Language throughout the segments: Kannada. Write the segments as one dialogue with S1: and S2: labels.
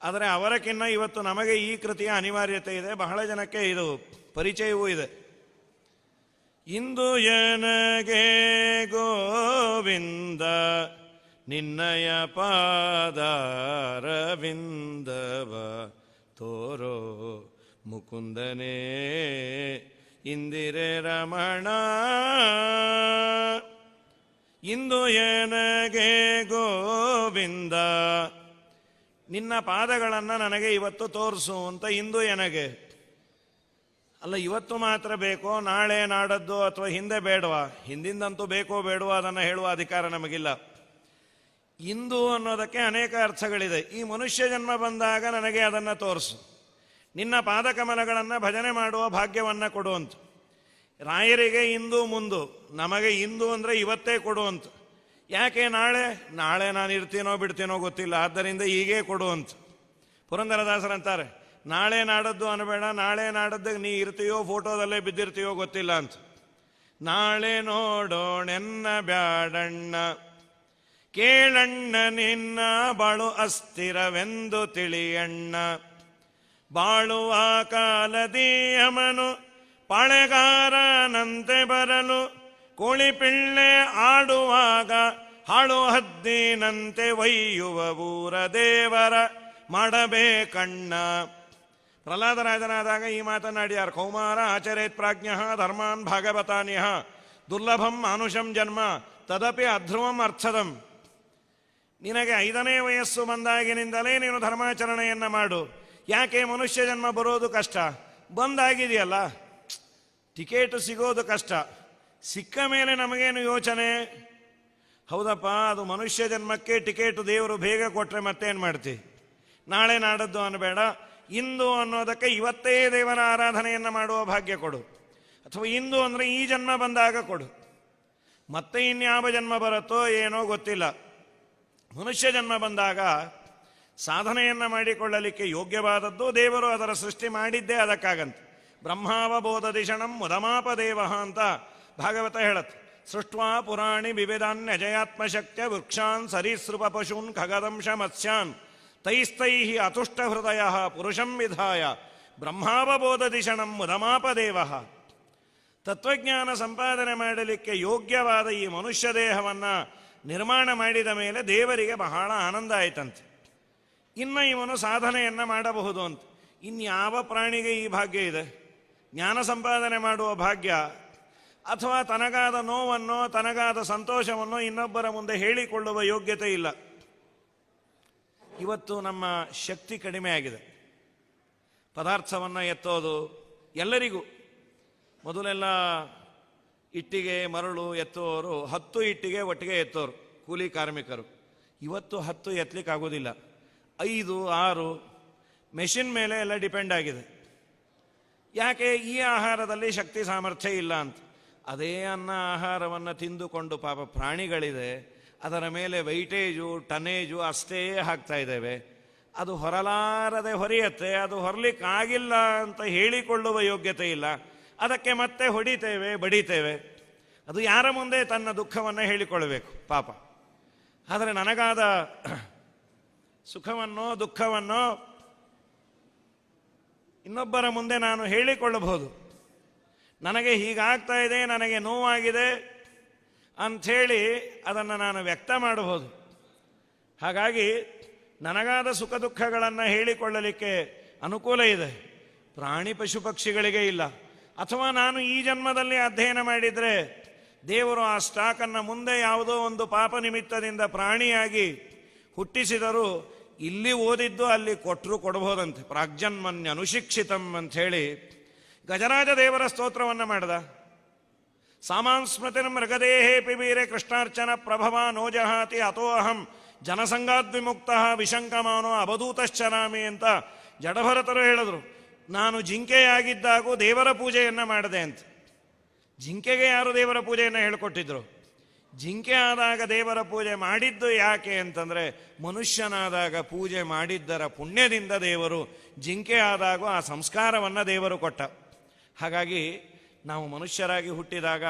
S1: ಆದರೆ ಅವರಕ್ಕಿನ್ನ ಇವತ್ತು ನಮಗೆ ಈ ಕೃತಿಯ ಅನಿವಾರ್ಯತೆ ಇದೆ. ಬಹಳ ಜನಕ್ಕೆ ಇದು ಪರಿಚಯವೂ ಇದೆ. ಇಂದು ನನಗೆ ಗೋವಿಂದ ನಿನ್ನಯ ಪಾದಾರವಿಂದವ ತೋರೋ ಮುಕುಂದನೇ ಇಂದಿರೆ ರಮಣ. ಇಂದು ನನಗೆ ಗೋವಿಂದ ನಿನ್ನ ಪಾದಗಳನ್ನು ನನಗೆ ಇವತ್ತು ತೋರಿಸು ಅಂತ. ಇಂದು ನನಗೆ ಅಲ್ಲ, ಇವತ್ತು ಮಾತ್ರ ಬೇಕೋ, ನಾಳೆ ನಾಡದ್ದು ಅಥವಾ ಹಿಂದೆ ಬೇಡವಾ? ಹಿಂದಿಂದಂತೂ ಬೇಕೋ ಬೇಡವೋ ಅದನ್ನು ಹೇಳುವ ಅಧಿಕಾರ ನಮಗಿಲ್ಲ. ಇಂದು ಅನ್ನೋದಕ್ಕೆ ಅನೇಕ ಅರ್ಥಗಳಿದೆ. ಈ ಮನುಷ್ಯ ಜನ್ಮ ಬಂದಾಗ ನನಗೆ ಅದನ್ನು ತೋರಿಸು, ನಿನ್ನ ಪಾದಕಮಲಗಳನ್ನು ಭಜನೆ ಮಾಡುವ ಭಾಗ್ಯವನ್ನು ಕೊಡುವಂತ. ರಾಯರಿಗೆ ಇಂದು ಮುಂದು, ನಮಗೆ ಇಂದು ಅಂದರೆ ಇವತ್ತೇ ಕೊಡುವಂತ. ಯಾಕೆ ನಾಳೆ ನಾನು ಇರ್ತೀನೋ ಬಿಡ್ತೀನೋ ಗೊತ್ತಿಲ್ಲ, ಆದ್ದರಿಂದ ಹೀಗೇ ಕೊಡುವಂತ. ಪುರಂದರದಾಸರಂತಾರೆ, ನಾಳೆ ನಾಡದ್ದು ಅನ್ನಬೇಡ, ನಾಳೆ ನಾಡದ್ದು ನೀ ಇರ್ತೀಯೋ ಫೋಟೋದಲ್ಲೇ ಬಿದ್ದಿರ್ತೀಯೋ ಗೊತ್ತಿಲ್ಲ ಅಂತ. ನಾಳೆ ನೋಡೋಣೆನ್ನ ಬ್ಯಾಡಣ್ಣ, ಕೇಳಣ್ಣ ನಿನ್ನ ಬಾಳು ಅಸ್ಥಿರವೆಂದು ತಿಳಿಯಣ್ಣ. ಬಾಳುವ ಕಾಲದಿ ಯಮನು ಪಾಳೆಗಾರನಂತೆ ಬರಲು, ಕೋಳಿ ಪಿಳ್ಳೆ ಆಡುವಾಗ ಹಾಳು ಹದ್ದಿನಂತೆ ಒಯ್ಯುವ ಊರ ದೇವರ ಮಾಡಬೇಕಣ್ಣ. ಪ್ರಹ್ಲಾದರಾಜನಾದಾಗ ಈ ಮಾತನಾಡಿಯಾರು. ಕೌಮಾರ ಆಚರೇತ್ ಪ್ರಾಜ್ಞ ಧರ್ಮಾನ್ ಭಾಗವತಾನ್ಯ ದುರ್ಲಭಂ ಮಾನುಷಂ ಜನ್ಮ ತದಪಿ ಅಧ್ರುವಂ ಅರ್ಥದಂ. ನಿನಗೆ 5ನೇ ವಯಸ್ಸು ಬಂದಾಗಿನಿಂದಲೇ ನೀನು ಧರ್ಮಾಚರಣೆಯನ್ನು ಮಾಡು. ಯಾಕೆ ಮನುಷ್ಯ ಜನ್ಮ ಬರೋದು ಕಷ್ಟ, ಬಂದಾಗಿದೆಯಲ್ಲ ಟಿಕೆಟ್ ಸಿಗೋದು ಕಷ್ಟ. ಸಿಕ್ಕ ಮೇಲೆ ನಮಗೇನು ಯೋಚನೆ? ಹೌದಪ್ಪ, ಅದು ಮನುಷ್ಯ ಜನ್ಮಕ್ಕೆ ಟಿಕೆಟು ದೇವರು ಬೇಗ ಕೊಟ್ಟರೆ ಮತ್ತೇನು ಮಾಡ್ತಿ? ನಾಳೆ ನಾಡದ್ದು ಅನ್ನಬೇಡ, ಇಂದು ಅನ್ನೋದಕ್ಕೆ ಇವತ್ತೇ ದೇವರ ಆರಾಧನೆಯನ್ನು ಮಾಡುವ ಭಾಗ್ಯ ಕೊಡು. ಅಥವಾ ಇಂದು ಅಂದರೆ ಈ ಜನ್ಮ ಬಂದಾಗ ಕೊಡು. ಮತ್ತೆ ಇನ್ಯಾವ ಜನ್ಮ ಬರುತ್ತೋ ಏನೋ ಗೊತ್ತಿಲ್ಲ. ಮನುಷ್ಯ ಜನ್ಮ ಬಂದಾಗ ಸಾಧನೆಯನ್ನು ಮಾಡಿಕೊಳ್ಳಲಿಕ್ಕೆ ಯೋಗ್ಯವಾದದ್ದು ದೇವರು ಅದರ ಸೃಷ್ಟಿ ಮಾಡಿದ್ದೇ ಅದಕ್ಕಾಗಂತ. ಬ್ರಹ್ಮಾವಬೋಧದಿಷಣಂ ಮುದಮಾಪ ದೇವ ಅಂತ ಭಾಗವತ ಹೇಳತ್ತೆ. ಸೃಷ್ಟ್ವಾ ಪುರಾಣಿ ವಿವಿಧಾನ್ಯಜಯಾತ್ಮಶಕ್ತ್ಯ ವೃಕ್ಷಾನ್ ಸರೀಸೃಪ ಪಶೂನ್ ಖಗದಂಶ ಮತ್ಸ್ಯಾನ್ ತೈಸ್ತೈ ಅತುಷ್ಟ ಹೃದಯ ಪುರುಷಂ ವಿಧಾಯ ಬ್ರಹ್ಮಾವಬೋಧದಿಷಣಂ ಮುದಮಾಪ ದೇವ. ತತ್ವಜ್ಞಾನ ಸಂಪಾದನೆ ಮಾಡಲಿಕ್ಕೆ ಯೋಗ್ಯವಾದ ಈ ಮನುಷ್ಯ ದೇಹವನ್ನು ನಿರ್ಮಾಣ ಮಾಡಿದ ಮೇಲೆ ದೇವರಿಗೆ ಬಹಳ ಆನಂದ ಆಯ್ತಂತೆ. ಇನ್ನು ಇವನು ಸಾಧನೆಯನ್ನು ಮಾಡಬಹುದು ಅಂತ. ಇನ್ಯಾವ ಪ್ರಾಣಿಗೆ ಈ ಭಾಗ್ಯ ಇದೆ? ಜ್ಞಾನ ಸಂಪಾದನೆ ಮಾಡುವ ಭಾಗ್ಯ ಅಥವಾ ತನಗಾದ ನೋವನ್ನು ತನಗಾದ ಸಂತೋಷವನ್ನು ಇನ್ನೊಬ್ಬರ ಮುಂದೆ ಹೇಳಿಕೊಳ್ಳುವ ಯೋಗ್ಯತೆ ಇಲ್ಲ. ಇವತ್ತು ನಮ್ಮ ಶಕ್ತಿ ಕಡಿಮೆ ಆಗಿದೆ. ಪದಾರ್ಥವನ್ನು ಎತ್ತೋದು ಎಲ್ಲರಿಗೂ, ಮೊದಲೆಲ್ಲ ಇಟ್ಟಿಗೆ ಮರಳು ಎತ್ತುವವರು 10 ಇಟ್ಟಿಗೆ ಒಟ್ಟಿಗೆ ಎತ್ತೋರು ಕೂಲಿ ಕಾರ್ಮಿಕರು. ಇವತ್ತು 10 ಎತ್ತಲಿಕ್ಕೆ ಆಗೋದಿಲ್ಲ, 5 6 ಮೆಷಿನ್ ಮೇಲೆ ಎಲ್ಲ ಡಿಪೆಂಡ್ ಆಗಿದೆ. ಯಾಕೆ? ಈ ಆಹಾರದಲ್ಲಿ ಶಕ್ತಿ ಸಾಮರ್ಥ್ಯ ಇಲ್ಲ ಅಂತ. ಅದೇ ಅನ್ನ ಆಹಾರವನ್ನು ತಿಂದುಕೊಂಡು ಪಾಪ ಪ್ರಾಣಿಗಳಿದೆ, ಅದರ ಮೇಲೆ ವೈಟೇಜು ಟನೇಜು ಅಷ್ಟೇ ಹಾಕ್ತಾ ಇದ್ದೇವೆ. ಅದು ಹೊರಲಾರದೆ ಹೊರೆಯುತ್ತೆ, ಅದು ಹೊರಲಿಕ್ಕಾಗಿಲ್ಲ ಅಂತ ಹೇಳಿಕೊಳ್ಳುವ ಯೋಗ್ಯತೆ ಇಲ್ಲ. ಅದಕ್ಕೆ ಮತ್ತೆ ಹೊಡಿತೇವೆ ಬಡಿತೇವೆ. ಅದು ಯಾರ ಮುಂದೆ ತನ್ನ ದುಃಖವನ್ನು ಹೇಳಿಕೊಳ್ಳಬೇಕು ಪಾಪ. ಆದರೆ ನನಗಾದ ಸುಖವನ್ನೋ ದುಃಖವನ್ನೋ ಇನ್ನೊಬ್ಬರ ಮುಂದೆ ನಾನು ಹೇಳಿಕೊಳ್ಳಬಹುದು. ನನಗೆ ಹೀಗಾಗ್ತಾ ಇದೆ, ನನಗೆ ನೋವಾಗಿದೆ ಅಂಥೇಳಿ ಅದನ್ನು ನಾನು ವ್ಯಕ್ತ ಮಾಡಬಹುದು. ಹಾಗಾಗಿ ನನಗಾದ ಸುಖ ದುಃಖಗಳನ್ನು ಹೇಳಿಕೊಳ್ಳಲಿಕ್ಕೆ ಅನುಕೂಲ ಇದೆ. ಪ್ರಾಣಿ ಪಶು ಪಕ್ಷಿಗಳಿಗೆ ಇಲ್ಲ. ಅಥವಾ ನಾನು ಈ ಜನ್ಮದಲ್ಲಿ ಅಧ್ಯಯನ ಮಾಡಿದರೆ ದೇವರು ಆ ಸ್ಟಾಕನ್ನು ಮುಂದೆ ಯಾವುದೋ ಒಂದು ಪಾಪ ನಿಮಿತ್ತದಿಂದ ಪ್ರಾಣಿಯಾಗಿ ಹುಟ್ಟಿಸಿದರೂ ಇಲ್ಲಿ ಓದಿದ್ದು ಅಲ್ಲಿ ಕೊಟ್ಟರು ಕೊಡಬಹುದಂತೆ. ಪ್ರಾಗ್ಜನ್ಮನ್ಯ ಅನುಶಿಕ್ಷಿತಂ ಅಂಥೇಳಿ ಗಜರಾಜ ದೇವರ ಸ್ತೋತ್ರವನ್ನು ಮಾಡಿದ. ಸಾಮಾನ್ ಸ್ಮೃತಿರ್ ಮೃಗದೇಹೇ ಪಿಬೀರೆ ಕೃಷ್ಣಾರ್ಚನ ಪ್ರಭವ ನೋಜಹಾತಿ ಅಥೋ ಅಹಂ ಜನಸಂಗಾದ್ವಿಮುಕ್ತ ವಿಶಂಕಮಾನೋ ಅವಧೂತಶ್ಚರಾಮಿ ಅಂತ ಜಡಭರತರು ಹೇಳಿದ್ರು. ನಾನು ಜಿಂಕೆಯಾಗಿದ್ದಾಗೂ ದೇವರ ಪೂಜೆಯನ್ನು ಮಾಡಿದೆ ಅಂತ. ಜಿಂಕೆಗೆ ಯಾರು ದೇವರ ಪೂಜೆಯನ್ನು ಹೇಳಿಕೊಟ್ಟಿದ್ರು? ಜಿಂಕೆ ಆದಾಗ ದೇವರ ಪೂಜೆ ಮಾಡಿದ್ದು ಯಾಕೆ ಅಂತಂದರೆ, ಮನುಷ್ಯನಾದಾಗ ಪೂಜೆ ಮಾಡಿದ್ದರ ಪುಣ್ಯದಿಂದ ದೇವರು ಜಿಂಕೆ ಆದಾಗ ಆ ಸಂಸ್ಕಾರವನ್ನು ದೇವರು ಕೊಟ್ಟ. ಹಾಗಾಗಿ ನಾವು ಮನುಷ್ಯರಾಗಿ ಹುಟ್ಟಿದಾಗ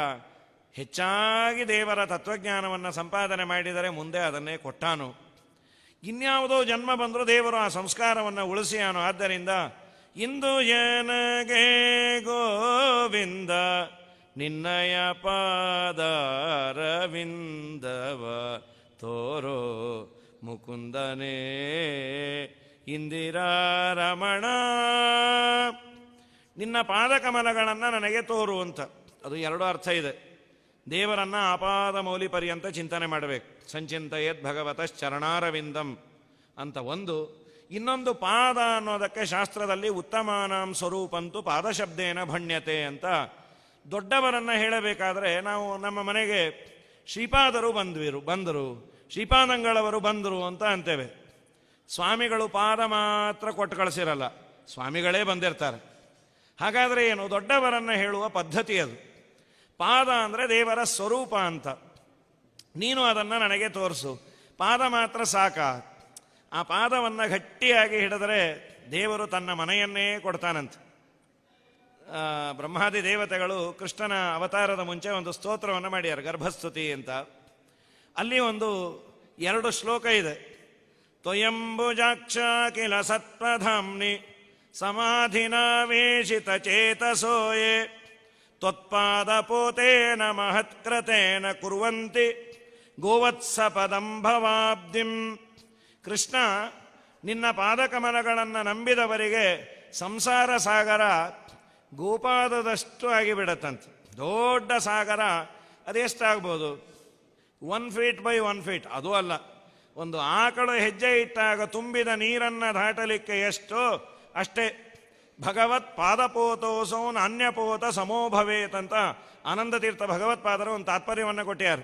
S1: ಹೆಚ್ಚಾಗಿ ದೇವರ ತತ್ವಜ್ಞಾನವನ್ನು ಸಂಪಾದನೆ ಮಾಡಿದರೆ ಮುಂದೆ ಅದನ್ನೇ ಕೊಟ್ಟಾನು. ಇನ್ಯಾವುದೋ ಜನ್ಮ ಬಂದರೂ ದೇವರು ಆ ಸಂಸ್ಕಾರವನ್ನು ಉಳಿಸಿಯಾನು. ಆದ್ದರಿಂದ ಇಂದು ಜನಗೆ ಗೋವಿಂದ ನಿನ್ನಯ ಪಾದಾರವಿಂದವ ತೋರೋ ಮುಕುಂದನೇ ಇಂದಿರಾ ರಮಣ. ನಿನ್ನ ಪಾದಕಮಲಗಳನ್ನು ನನಗೆ ತೋರು ಅಂತ. ಅದು ಎರಡು ಅರ್ಥ ಇದೆ. ದೇವರನ್ನು ಆಪಾದ ಮೌಲಿ ಪರ್ಯಂತ ಚಿಂತನೆ ಮಾಡಬೇಕು. ಸಂಚಿಂತಯೇದ್ ಭಗವತಶ್ಚರಣಾರವಿಂದಂ ಅಂತ ಒಂದು. ಇನ್ನೊಂದು ಪಾದ ಅನ್ನೋದಕ್ಕೆ ಶಾಸ್ತ್ರದಲ್ಲಿ ಉತ್ತಮಾನಾಂ ಸ್ವರೂಪಂತು ಪಾದಶಬ್ದೇನ ಭಣ್ಯತೆ ಅಂತ. ದೊಡ್ಡವರನ್ನು ಹೇಳಬೇಕಾದ್ರೆ ನಾವು ನಮ್ಮ ಮನೆಗೆ ಶ್ರೀಪಾದರು ಬಂದರು, ಶ್ರೀಪಾದಂಗಳವರು ಬಂದರು ಅಂತ ಅಂತೇವೆ. ಸ್ವಾಮಿಗಳು ಪಾದ ಮಾತ್ರ ಕೊಟ್ಟು ಕಳಿಸಿರಲ್ಲ, ಸ್ವಾಮಿಗಳೇ ಬಂದಿರ್ತಾರೆ. ಹಾಗಾದರೆ ಏನು? ದೊಡ್ಡವರನ್ನು ಹೇಳುವ ಪದ್ಧತಿ ಅದು. ಪಾದ ಅಂದರೆ ದೇವರ ಸ್ವರೂಪ ಅಂತ. ನೀನು ಅದನ್ನು ನನಗೆ ತೋರಿಸು. ಪಾದ ಮಾತ್ರ ಸಾಕ? ಆ ಪಾದವನ್ನು ಗಟ್ಟಿಯಾಗಿ ಹಿಡಿದರೆ ದೇವರು ತನ್ನ ಮನೆಯನ್ನೇ ಕೊಡ್ತಾನಂತೆ. ಬ್ರಹ್ಮಾದಿ ದೇವತೆಗಳು ಕೃಷ್ಣನ ಅವತಾರದ ಮುಂಚೆ ಒಂದು ಸ್ತೋತ್ರವನ್ನು ಮಾಡ್ಯಾರ, ಗರ್ಭಸ್ತುತಿ ಅಂತ. ಅಲ್ಲಿ ಒಂದು 2 ಶ್ಲೋಕ ಇದೆ. ತ್ವಯಂಬುಜಾಕ್ಷ ಕಿಲ ಸತ್ವಧಾಮ್ನಿ ಸಮಾಧಿನಾವೇಶಿತ ಚೇತಸೋಯೇ ತ್ವತ್ಪಾದಪೋತೇನ ಮಹತ್ಕೃತೇನ ಕುರ್ವಂತಿ ಗೋವತ್ಸಪದಂ ಭವಾಬ್ಧಿಂ. ಕೃಷ್ಣ, ನಿನ್ನ ಪಾದಕಮಲಗಳನ್ನು ನಂಬಿದವರಿಗೆ ಸಂಸಾರ ಸಾಗರ ಗೋಪಾದದಷ್ಟು ಆಗಿಬಿಡತ್ತಂತೆ. ದೊಡ್ಡ ಸಾಗರ. ಅದೆಷ್ಟಾಗ್ಬೋದು? 1 ಫೀಟ್ ಬೈ 1 ಫೀಟ್. ಅದು ಅಲ್ಲ, ಒಂದು ಆಕಳು ಹೆಜ್ಜೆ ಇಟ್ಟಾಗ ತುಂಬಿದ ನೀರನ್ನು ದಾಟಲಿಕ್ಕೆ ಎಷ್ಟೋ ಅಷ್ಟೇ. ಭಗವತ್ ಪಾದಪೋತೋಸೌನ್ ಅನ್ಯಪೋತ ಸಮೋಭವೇತ್ ಅಂತ ಆನಂದತೀರ್ಥ ಭಗವತ್ಪಾದರು ಒಂದು ತಾತ್ಪರ್ಯವನ್ನು ಕೊಟ್ಟ್ಯಾರು.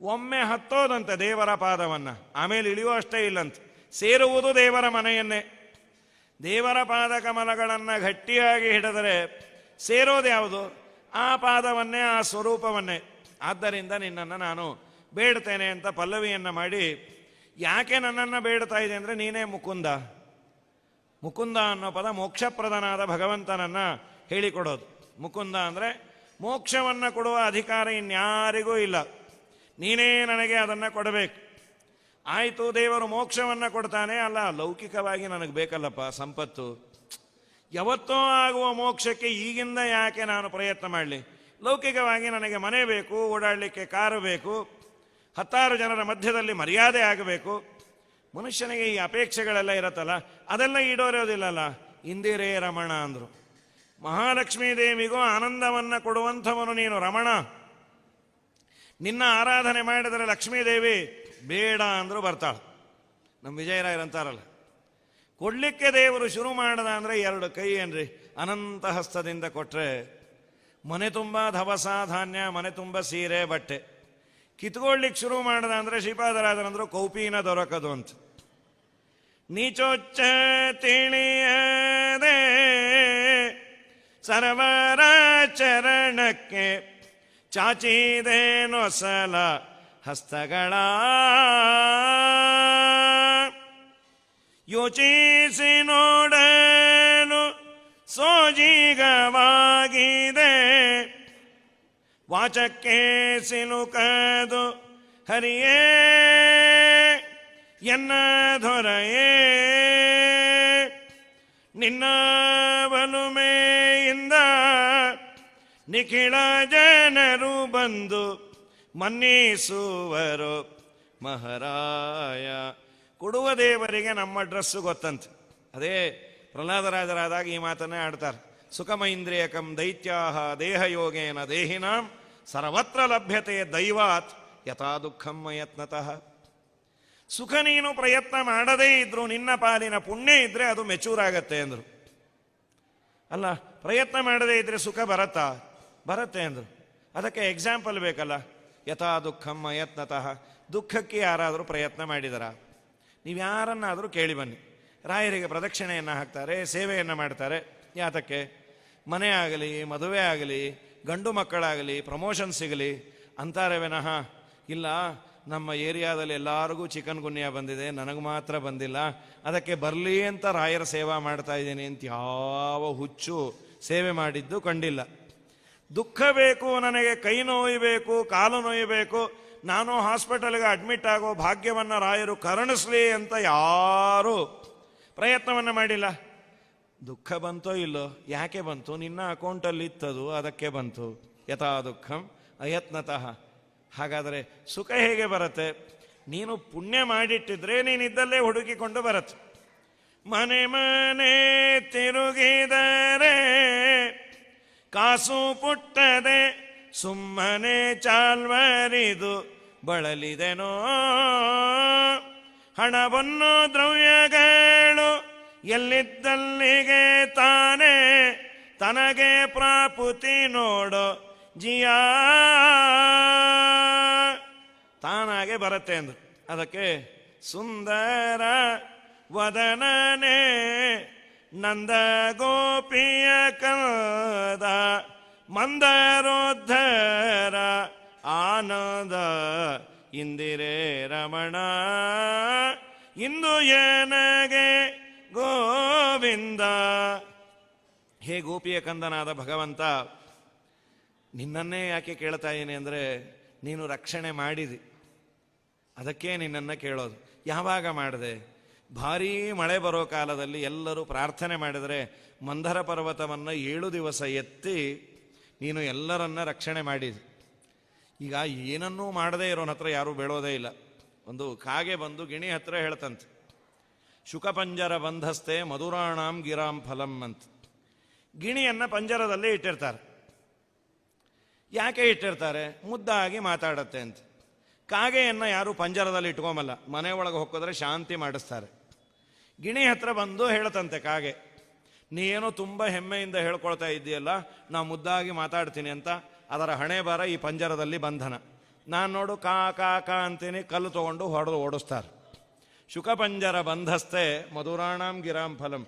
S1: ಒಮ್ಮೆ ಹತ್ತೋದಂತೆ ದೇವರ ಪಾದವನ್ನು, ಆಮೇಲೆ ಇಳಿಯೋ ಅಷ್ಟೇ ಇಲ್ಲಂತೆ. ಸೇರುವುದು ದೇವರ ಮನೆಯನ್ನೇ. ದೇವರ ಪಾದಕಮಲಗಳನ್ನು ಗಟ್ಟಿಯಾಗಿ ಹಿಡಿದರೆ ಸೇರೋದು ಯಾವುದು? ಆ ಪಾದವನ್ನೇ, ಆ ಸ್ವರೂಪವನ್ನೇ. ಆದ್ದರಿಂದ ನಿನ್ನನ್ನು ನಾನು ಬೇಡ್ತೇನೆ ಅಂತ ಪಲ್ಲವಿಯನ್ನು ಮಾಡಿ. ಯಾಕೆ ನನ್ನನ್ನು ಬೇಡ್ತಾ ಇದೆ ಅಂದರೆ ನೀನೇ ಮುಕುಂದ. ಮುಕುಂದ ಅನ್ನೋ ಪದ ಮೋಕ್ಷಪ್ರದನಾದ ಭಗವಂತನನ್ನು ಹೇಳಿಕೊಡೋದು. ಮುಕುಂದ ಅಂದರೆ ಮೋಕ್ಷವನ್ನು ಕೊಡುವ ಅಧಿಕಾರ ಇನ್ಯಾರಿಗೂ ಇಲ್ಲ, ನೀನೇ ನನಗೆ ಅದನ್ನು ಕೊಡಬೇಕು. ಆಯಿತು, ದೇವರು ಮೋಕ್ಷವನ್ನು ಕೊಡ್ತಾನೆ ಅಲ್ಲ, ಲೌಕಿಕವಾಗಿ ನನಗೆ ಬೇಕಲ್ಲಪ್ಪ ಸಂಪತ್ತು. ಯಾವತ್ತೋ ಆಗುವ ಮೋಕ್ಷಕ್ಕೆ ಈಗಿಂದ ಯಾಕೆ ನಾನು ಪ್ರಯತ್ನ ಮಾಡಲಿ? ಲೌಕಿಕವಾಗಿ ನನಗೆ ಮನೆ ಬೇಕು, ಓಡಾಡಲಿಕ್ಕೆ ಕಾರು ಬೇಕು, 10 ಜನರ ಮಧ್ಯದಲ್ಲಿ ಮರ್ಯಾದೆ ಆಗಬೇಕು. ಮನುಷ್ಯನಿಗೆ ಈ ಅಪೇಕ್ಷೆಗಳೆಲ್ಲ ಇರತ್ತಲ್ಲ, ಅದೆಲ್ಲ ಈಡೇರೋದಿಲ್ಲಲ್ಲ. ಇಂದಿರೇ ರಮಣ ಅಂದರು. ಮಹಾಲಕ್ಷ್ಮೀ ದೇವಿಗೂ ಆನಂದವನ್ನು ಕೊಡುವಂಥವನು ನೀನು ರಮಣ. ನಿನ್ನ ಆರಾಧನೆ ಮಾಡಿದರೆ ಲಕ್ಷ್ಮೀದೇವಿ ಬೇಡ ಅಂದರೂ ಬರ್ತಾಳೆ. ನಮ್ಮ ವಿಜಯರಾಯರಂತಾರಲ್ಲ, ಕೊಡಲಿಕ್ಕೆ ದೇವರು ಶುರು ಮಾಡದ ಅಂದರೆ 2 ಕೈ ಏನ್ರಿ, ಅನಂತ ಹಸ್ತದಿಂದ ಕೊಟ್ಟರೆ ಮನೆ ತುಂಬ ಧವಸ ಧಾನ್ಯ, ಮನೆ ತುಂಬ ಸೀರೆ ಬಟ್ಟೆ. ಕಿತ್ಕೊಳ್ಳಿಕ್ಕೆ ಶುರು ಮಾಡದ ಅಂದರೆ ಶ್ರೀಪಾದರಾಜರಂದ್ರು ಕೌಪೀನ ದೊರಕದು ಅಂತ. ನೀಚೋಚ್ಚ ತಿಳಿಯದೆ ಸರ್ವರ ಚರಣಕ್ಕೆ ಚಾಚಿದೇನೋ ಸಲ ಹಸ್ತಗಳ ಯೋಚಿಸಿ ನೋಡಲು ಸೋಜಿಗವಾಗಿದೆ. ವಾಚಕ್ಕೆ ಸಿಲುಕದು ಹರಿಯೇ ಎನ್ನ ದೊರೆಯೇ, ನಿನ್ನ ಬಲುಮೆಯಿಂದ ನಿಖಿಳ ಜನರು ಬಂದು ಮನ್ನಿಸುವರು ಮಹಾರಾಯ. ಕೊಡುವ ದೇವರಿಗೆ ನಮ್ಮ ಡ್ರೆಸ್ಸು ಗೊತ್ತಂತೆ. ಅದೇ ಪ್ರಹ್ಲಾದರಾಜರಾದಾಗ ಈ ಮಾತನ್ನೇ ಆಡ್ತಾರೆ. ಸುಖಮೈಂದ್ರಿಯಕಂ ದೈತ್ಯಾಹ ದೇಹಯೋಗೇನ ದೇಹಿನಾಂ ಸರ್ವತ್ರ ಲಭ್ಯತೆ ದೈವಾತ್ ಯಥಾ ದುಃಖಂ ಯತ್ನತಃ. ಸುಖ ನೀನು ಪ್ರಯತ್ನ ಮಾಡದೇ ಇದ್ರು ನಿನ್ನ ಪಾಲಿನ ಪುಣ್ಯ ಇದ್ರೆ ಅದು ಮೆಚೂರ್ ಆಗತ್ತೆ ಅಂದರು. ಅಲ್ಲ, ಪ್ರಯತ್ನ ಮಾಡದೇ ಇದ್ರೆ ಸುಖ ಬರತ್ತಾ? ಬರುತ್ತೆ ಅಂದರು. ಅದಕ್ಕೆ ಎಕ್ಸಾಂಪಲ್ ಬೇಕಲ್ಲ. ಯಥಾ ದುಃಖಂ ಯತ್ನತಃ. ದುಃಖಕ್ಕೆ ಯಾರಾದರೂ ಪ್ರಯತ್ನ ಮಾಡಿದಾರ? ನೀವು ಯಾರನ್ನಾದರೂ ಕೇಳಿ ಬನ್ನಿ. ರಾಯರಿಗೆ ಪ್ರದಕ್ಷಿಣೆಯನ್ನು ಹಾಕ್ತಾರೆ, ಸೇವೆಯನ್ನು ಮಾಡ್ತಾರೆ. ಯಾತಕ್ಕೆ? ಮನೆ ಆಗಲಿ, ಮದುವೆ ಆಗಲಿ, ಗಂಡು ಮಕ್ಕಳಾಗಲಿ, ಪ್ರಮೋಷನ್ ಸಿಗಲಿ ಅಂತಾರೆ ವಿನಃ ಇಲ್ಲ ನಮ್ಮ ಏರಿಯಾದಲ್ಲಿ ಎಲ್ಲರಿಗೂ ಚಿಕನ್ ಗುನ್ಯಾ ಬಂದಿದೆ, ನನಗೆ ಮಾತ್ರ ಬಂದಿಲ್ಲ, ಅದಕ್ಕೆ ಬರಲಿ ಅಂತ ರಾಯರ ಸೇವಾ ಮಾಡ್ತಾ ಇದ್ದೀನಿ ಅಂತ ಯಾವ ಹುಚ್ಚು ಸೇವೆ ಮಾಡಿದ್ದು ಕಂಡಿಲ್ಲ. ದುಃಖ ಬೇಕು ನನಗೆ, ಕೈ ನೋಯಬೇಕು, ಕಾಲು ನೋಯಬೇಕು, ನಾನು ಹಾಸ್ಪಿಟಲ್ಗೆ ಅಡ್ಮಿಟ್ ಆಗೋ ಭಾಗ್ಯವನ್ನು ರಾಯರು ಕರುಣಿಸ್ಲಿ ಅಂತ ಯಾರೂ ಪ್ರಯತ್ನವನ್ನು ಮಾಡಿಲ್ಲ. ದುಃಖ ಬಂತೋ ಇಲ್ಲೋ, ಯಾಕೆ ಬಂತು? ನಿನ್ನ ಅಕೌಂಟಲ್ಲಿ ಇತ್ತದು, ಅದಕ್ಕೆ ಬಂತು. ಯಥಾ ದುಃಖಂ ಅಯತ್ನತಃ. ಹಾಗಾದರೆ ಸುಖ ಹೇಗೆ ಬರುತ್ತೆ? ನೀನು ಪುಣ್ಯ ಮಾಡಿಟ್ಟಿದ್ರೆ ನೀನಿದ್ದಲ್ಲೇ ಹುಡುಕಿಕೊಂಡು ಬರುತ್ತೆ. ಮನೆ ಮನೆ ತಿರುಗಿದರೆ ಕಾಸು ಪುಟ್ಟದೆ, ಸುಮ್ಮನೆ ಚಾಲ್ವರಿದು ಬಳಲಿದೆನೋ. ಹಣವನ್ನು ದ್ರವ್ಯಗಳು ಎಲ್ಲಿದ್ದಲ್ಲಿಗೆ ತಾನೇ ತನಗೆ ಪ್ರಾಪುತಿ ನೋಡೋ ಜಿಯ. ತಾನಾಗೆ ಬರುತ್ತೆ ಅಂದ್ರು. ಅದಕ್ಕೆ ಸುಂದರ ವದನನೆ ನಂದ ಗೋಪಿಯ ಕದ ಮಂದರೋದ್ಧರ ಆನಂದ ಇಂದಿರೇ ರಮಣ ಇಂದು ಏನಗೆ ಗೋವಿಂದ. ಹೇ ಗೋಪಿಯ ಕಂದನಾದ ಭಗವಂತ, ನಿನ್ನನ್ನೇ ಯಾಕೆ ಕೇಳ್ತಾ ಇದ್ದೀನಿ ಅಂದರೆ ನೀನು ರಕ್ಷಣೆ ಮಾಡಿದಿ, ಅದಕ್ಕೆ ನಿನ್ನನ್ನು ಕೇಳೋದು. ಯಾವಾಗ ಮಾಡಿದೆ? ಭಾರೀ ಮಳೆ ಬರೋ ಕಾಲದಲ್ಲಿ ಎಲ್ಲರೂ ಪ್ರಾರ್ಥನೆ ಮಾಡಿದರೆ ಮಂದರ ಪರ್ವತವನ್ನು 7 ದಿವಸ ಎತ್ತಿ ನೀನು ಎಲ್ಲರನ್ನ ರಕ್ಷಣೆ ಮಾಡಿದಿ. ಈಗ ಏನನ್ನೂ ಮಾಡದೇ ಇರೋನ ಹತ್ರ ಯಾರೂ ಬೇಡೋದೇ ಇಲ್ಲ. ಒಂದು ಕಾಗೆ ಬಂದು ಗಿಣಿ ಹತ್ರ ಹೇಳ್ತಂತೆ, ಶುಕಪಂಜರ ಬಂಧಸ್ತೆ ಮಧುರಾಣಾಂ ಗಿರಾಂ ಫಲಂ ಅಂತ. ಗಿಣಿಯನ್ನು ಪಂಜರದಲ್ಲೇ ಇಟ್ಟಿರ್ತಾರೆ. ಯಾಕೆ ಇಟ್ಟಿರ್ತಾರೆ? ಮುದ್ದಾಗಿ ಮಾತಾಡತ್ತೆ ಅಂತ. ಕಾಗೆಯನ್ನು ಯಾರು ಪಂಜರದಲ್ಲಿ ಇಟ್ಕೊಂಬಲ್ಲ, ಮನೆ ಒಳಗೆ ಹೋಗೋದ್ರೆ ಶಾಂತಿ ಮಾಡಿಸ್ತಾರೆ. ಗಿಣಿ ಹತ್ರ ಬಂದು ಹೇಳ್ತಂತೆ ಕಾಗೆ, ನೀ ಏನೋ ತುಂಬ ಹೆಮ್ಮೆಯಿಂದ ಹೇಳ್ಕೊಳ್ತಾ ಇದ್ದೀಯಲ್ಲ, ನಾ ಮುದ್ದಾಗಿ ಮಾತಾಡ್ತೀನಿ ಅಂತ. ಅದರ ಹಣೆ ಬರ ಈ ಪಂಜರದಲ್ಲಿ ಬಂಧನ. ನಾನು ನೋಡು ಕಾ ಕಾ ಕಾ ಅಂತೀನಿ, ಕಲ್ಲು ತಗೊಂಡು ಹೊಡೆದು ಓಡಿಸ್ತಾರೆ. ಶುಕಪಂಜರ ಬಂಧಸ್ತೆ ಮಧುರಾಣಾಂ ಗಿರಾಂ ಫಲಂ.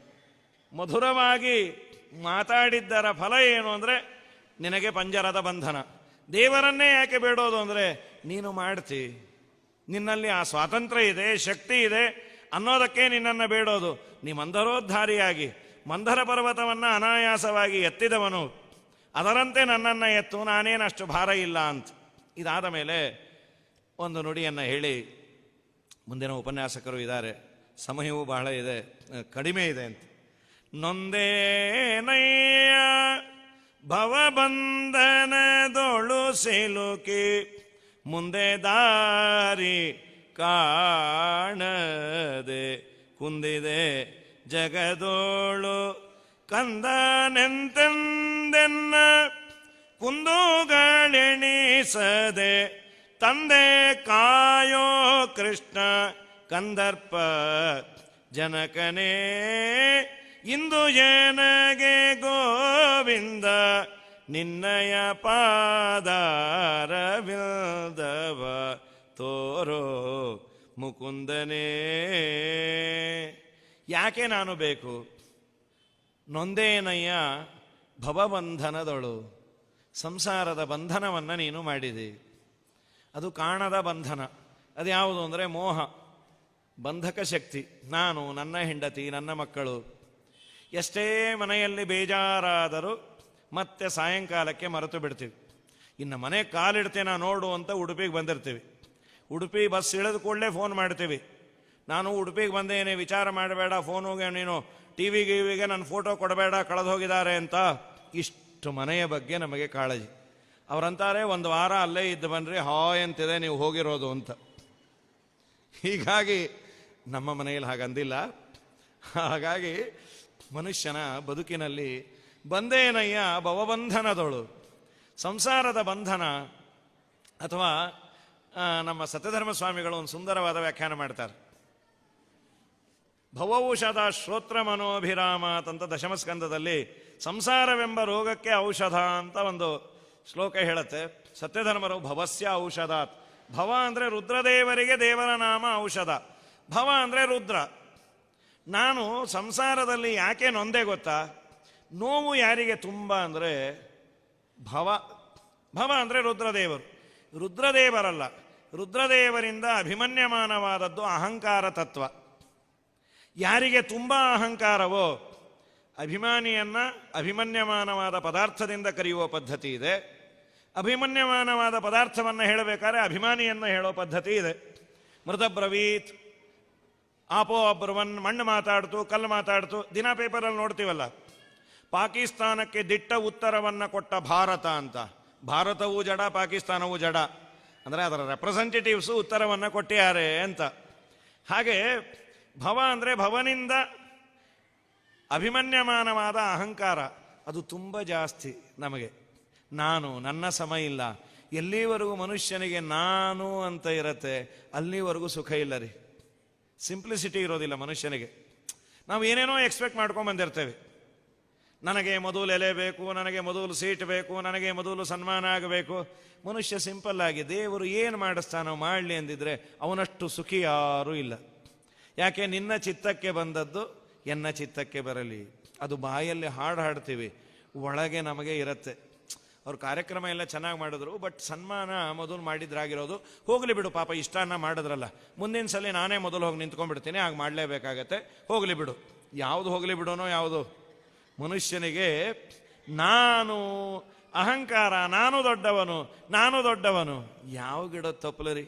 S1: ಮಧುರವಾಗಿ ಮಾತಾಡಿದ್ದರ ಫಲ ಏನು ಅಂದರೆ ನಿನಗೆ ಪಂಜರದ ಬಂಧನ. ದೇವರನ್ನೇ ಯಾಕೆ ಬೇಡೋದು ಅಂದರೆ ನೀನು ಮಾಡ್ತಿ, ನಿನ್ನಲ್ಲಿ ಆ ಸ್ವಾತಂತ್ರ್ಯ ಇದೆ, ಶಕ್ತಿ ಇದೆ ಅನ್ನೋದಕ್ಕೆ ನಿನ್ನನ್ನು ಬೇಡೋದು. ನೀ ಮಂದರೋದ್ಧಾರಿಯಾಗಿ ಮಂದರ ಪರ್ವತವನ್ನು ಅನಾಯಾಸವಾಗಿ ಎತ್ತಿದವನು, ಅದರಂತೆ ನನ್ನನ್ನು ಎತ್ತು, ನಾನೇನಷ್ಟು ಭಾರ ಇಲ್ಲ ಅಂತ. ಇದಾದ ಮೇಲೆ ಒಂದು ನುಡಿಯನ್ನು ಹೇಳಿ ಮುಂದಿನ ಉಪನ್ಯಾಸಕರು ಇದ್ದಾರೆ, ಸಮಯವೂ ಬಹಳ ಇದೆ, ಕಡಿಮೆ ಇದೆ ಅಂತ. ನೊಂದೇನಯ್ಯ ಭವಬಂಧನದೊಳು ಸಿಲುಕಿ ಮುಂದೆ ದಾರಿ ಕಾಣದೆ ಕುಂದಿದೆ ಜಗದೋಳು ಕಂದನೆಂತೆಂದೆನ್ನ ಕುಂದುಗಳೆಣಿಸದೆ ತಂದೆ ಕಾಯೋ ಕೃಷ್ಣ ಕಂದರ್ಪ ಜನಕನೇ ಇಂದು ಏನಗೆ ಗೋವಿಂದ ನಿನ್ನಯ ಪಾದಾರವಿಲ್ದವ ತೋರೋ ಮುಕುಂದನೇ. ಯಾಕೆ ನಾನು ಬೇಕು? ನೊಂದೇನಯ್ಯ ಭವಬಂಧನದೊಳು, ಸಂಸಾರದ ಬಂಧನವನ್ನು ನೀನು ಮಾಡಿದೆ. ಅದು ಕಾಣದ ಬಂಧನ. ಅದ್ಯಾವುದು ಅಂದರೆ ಮೋಹ, ಬಂಧಕ ಶಕ್ತಿ. ನಾನು, ನನ್ನ ಹೆಂಡತಿ, ನನ್ನ ಮಕ್ಕಳು ಎಷ್ಟೇ ಮನೆಯಲ್ಲಿ ಬೇಜಾರಾದರೂ ಮತ್ತೆ ಸಾಯಂಕಾಲಕ್ಕೆ ಮರೆತು ಬಿಡ್ತೀವಿ. ಇನ್ನು ಮನೆ ಕಾಲಿಡ್ತೇನೆ ನೋಡು ಅಂತ ಉಡುಪಿಗೆ ಬಂದಿರ್ತೀವಿ. ಉಡುಪಿ ಬಸ್ ಇಳಿದ ಕೂಡಲೇ ಫೋನ್ ಮಾಡ್ತೀವಿ, ನಾನು ಉಡುಪಿಗೆ ಬಂದೇನೆ, ವಿಚಾರ ಮಾಡಬೇಡ, ಫೋನುಗೆ ನೀನು ಟಿ ವಿಗೆ ನನ್ನ ಫೋಟೋ ಕೊಡಬೇಡ, ಕಳೆದು ಹೋಗಿದ್ದಾರೆ ಅಂತ. ಇಷ್ಟು ಮನೆಯ ಬಗ್ಗೆ ನಮಗೆ ಕಾಳಜಿ. ಅವರಂತಾರೆ, ಒಂದು ವಾರ ಅಲ್ಲೇ ಇದ್ದು ಬನ್ನಿರಿ, ಹಾಯ್ ಅಂತಿದೆ ನೀವು ಹೋಗಿರೋದು ಅಂತ. ಹೀಗಾಗಿ ನಮ್ಮ ಮನೆಯಲ್ಲಿ ಹಾಗಂದಿಲ್ಲ. ಹಾಗಾಗಿ ಮನುಷ್ಯನ ಬದುಕಿನಲ್ಲಿ ಬಂದೇನಯ್ಯ ಭವಬಂಧನದೊಳು, ಸಂಸಾರದ ಬಂಧನ. ಅಥವಾ ನಮ್ಮ ಸತ್ಯಧರ್ಮ ಸ್ವಾಮಿಗಳು ಒಂದು ಸುಂದರವಾದ ವ್ಯಾಖ್ಯಾನ ಮಾಡ್ತಾರೆ. ಭವೌಷಧ ಶ್ರೋತ್ರ ಮನೋಭಿರಾಮ ಅಂತ ದಶಮಸ್ಕಂದದಲ್ಲಿ ಸಂಸಾರವೆಂಬ ರೋಗಕ್ಕೆ ಔಷಧ ಅಂತ ಒಂದು ಶ್ಲೋಕ ಹೇಳುತ್ತೆ. ಸತ್ಯಧರ್ಮರು ಭವಸ್ಯ ಔಷಧಾತ್, ಭವ ಅಂದರೆ ರುದ್ರದೇವರಿಗೆ ದೇವರ ನಾಮ ಔಷಧ, ಭವ ಅಂದರೆ ರುದ್ರ. ನಾನು ಸಂಸಾರದಲ್ಲಿ ಯಾಕೆ ನೊಂದೆ ಗೊತ್ತಾ? ನೋವು ಯಾರಿಗೆ ತುಂಬ ಅಂದರೆ ಭವ. ಭವ ಅಂದರೆ ರುದ್ರದೇವರು. ರುದ್ರದೇವರಲ್ಲ, ರುದ್ರದೇವರಿಂದ ಅಭಿಮನ್ಯಮಾನವಾದದ್ದು ಅಹಂಕಾರ ತತ್ವ. ಯಾರಿಗೆ ತುಂಬ ಅಹಂಕಾರವೋ ಅಭಿಮಾನಿಯನ್ನ ಅಭಿಮನ್ಯಮಾನವಾದ ಪದಾರ್ಥದಿಂದ ಕರೆಯುವ ಪದ್ಧತಿ ಇದೆ. ಅಭಿಮನ್ಯಮಾನವಾದ ಪದಾರ್ಥವನ್ನು ಹೇಳಬೇಕಾದ್ರೆ ಅಭಿಮಾನಿಯನ್ನು ಹೇಳೋ ಪದ್ಧತಿ ಇದೆ. ಮೃತಬ್ರವೀತ್, ಆಪೋ ಅಬ್ರವನ್, ಮಣ್ಣು ಮಾತಾಡ್ತು, ಕಲ್ಲು ಮಾತಾಡ್ತು, ದಿನ ಪೇಪರಲ್ಲಿ ನೋಡ್ತೀವಲ್ಲ. ಪಾಕಿಸ್ತಾನಕ್ಕೆ ದಿಟ್ಟ ಉತ್ತರವನ್ನು ಕೊಟ್ಟ ಭಾರತ ಅಂತ. ಭಾರತವೂ ಜಡ, ಪಾಕಿಸ್ತಾನವೂ ಜಡ, ಅಂದರೆ ಅದರ ರೆಪ್ರೆಸೆಂಟೇಟಿವ್ಸು ಉತ್ತರವನ್ನು ಕೊಟ್ಟಿದ್ದಾರೆ ಅಂತ. ಹಾಗೆ ಭವ ಅಂದರೆ ಭವನಿಂದ ಅಭಿಮನ್ಯಮಾನವಾದ ಅಹಂಕಾರ, ಅದು ತುಂಬ ಜಾಸ್ತಿ ನಮಗೆ. ನಾನು, ನನ್ನ ಸಮ ಇಲ್ಲ, ಎಲ್ಲಿವರೆಗೂ ಮನುಷ್ಯನಿಗೆ ನಾನು ಅಂತ ಇರತ್ತೆ ಅಲ್ಲಿವರೆಗೂ ಸುಖ ಇಲ್ಲ ರೀ. ಸಿಂಪ್ಲಿಸಿಟಿ ಇರೋದಿಲ್ಲ ಮನುಷ್ಯನಿಗೆ. ನಾವು ಏನೇನೋ ಎಕ್ಸ್ಪೆಕ್ಟ್ ಮಾಡ್ಕೊಂಡು ಬಂದಿರ್ತೇವೆ. ನನಗೆ ಮೊದಲು ಎಲೆ ಬೇಕು, ನನಗೆ ಮೊದಲು ಸೀಟ್ ಬೇಕು, ನನಗೆ ಮೊದಲು ಸನ್ಮಾನ ಆಗಬೇಕು. ಮನುಷ್ಯ ಸಿಂಪಲ್ ಆಗಿ ದೇವರು ಏನು ಮಾಡಿಸ್ತಾನೋ ಮಾಡಲಿ ಅಂದಿದ್ರೆ ಅವನಷ್ಟು ಸುಖಿ ಯಾರೂ ಇಲ್ಲ. ಯಾಕೆ? ನಿನ್ನ ಚಿತ್ತಕ್ಕೆ ಬಂದದ್ದು ಎನ್ನ ಚಿತ್ತಕ್ಕೆ ಬರಲಿ. ಅದು ಬಾಯಲ್ಲಿ ಹಾಡು ಹಾಡ್ತೀವಿ, ಒಳಗೆ ನಮಗೆ ಇರುತ್ತೆ. ಅವ್ರ ಕಾರ್ಯಕ್ರಮ ಎಲ್ಲ ಚೆನ್ನಾಗಿ ಮಾಡಿದ್ರು, ಬಟ್ ಸನ್ಮಾನ ಮೊದಲು ಮಾಡಿದ್ರಾಗಿರೋದು. ಹೋಗಲಿ ಬಿಡು ಪಾಪ, ಇಷ್ಟಾನ್ನ ಮಾಡಿದ್ರಲ್ಲ, ಮುಂದಿನ ಸಲ ನಾನೇ ಮೊದಲು ಹೋಗಿ ನಿಂತ್ಕೊಂಡ್ಬಿಡ್ತೀನಿ, ಆಗ ಮಾಡಲೇಬೇಕಾಗತ್ತೆ, ಹೋಗಲಿ ಬಿಡು. ಯಾವುದು ಹೋಗಲಿ ಬಿಡೋನೋ ಯಾವುದು? ಮನುಷ್ಯನಿಗೆ ನಾನು, ಅಹಂಕಾರ, ನಾನು ದೊಡ್ಡವನು ಯಾವ ಗಿಡ ತಪ್ಪಲರಿ.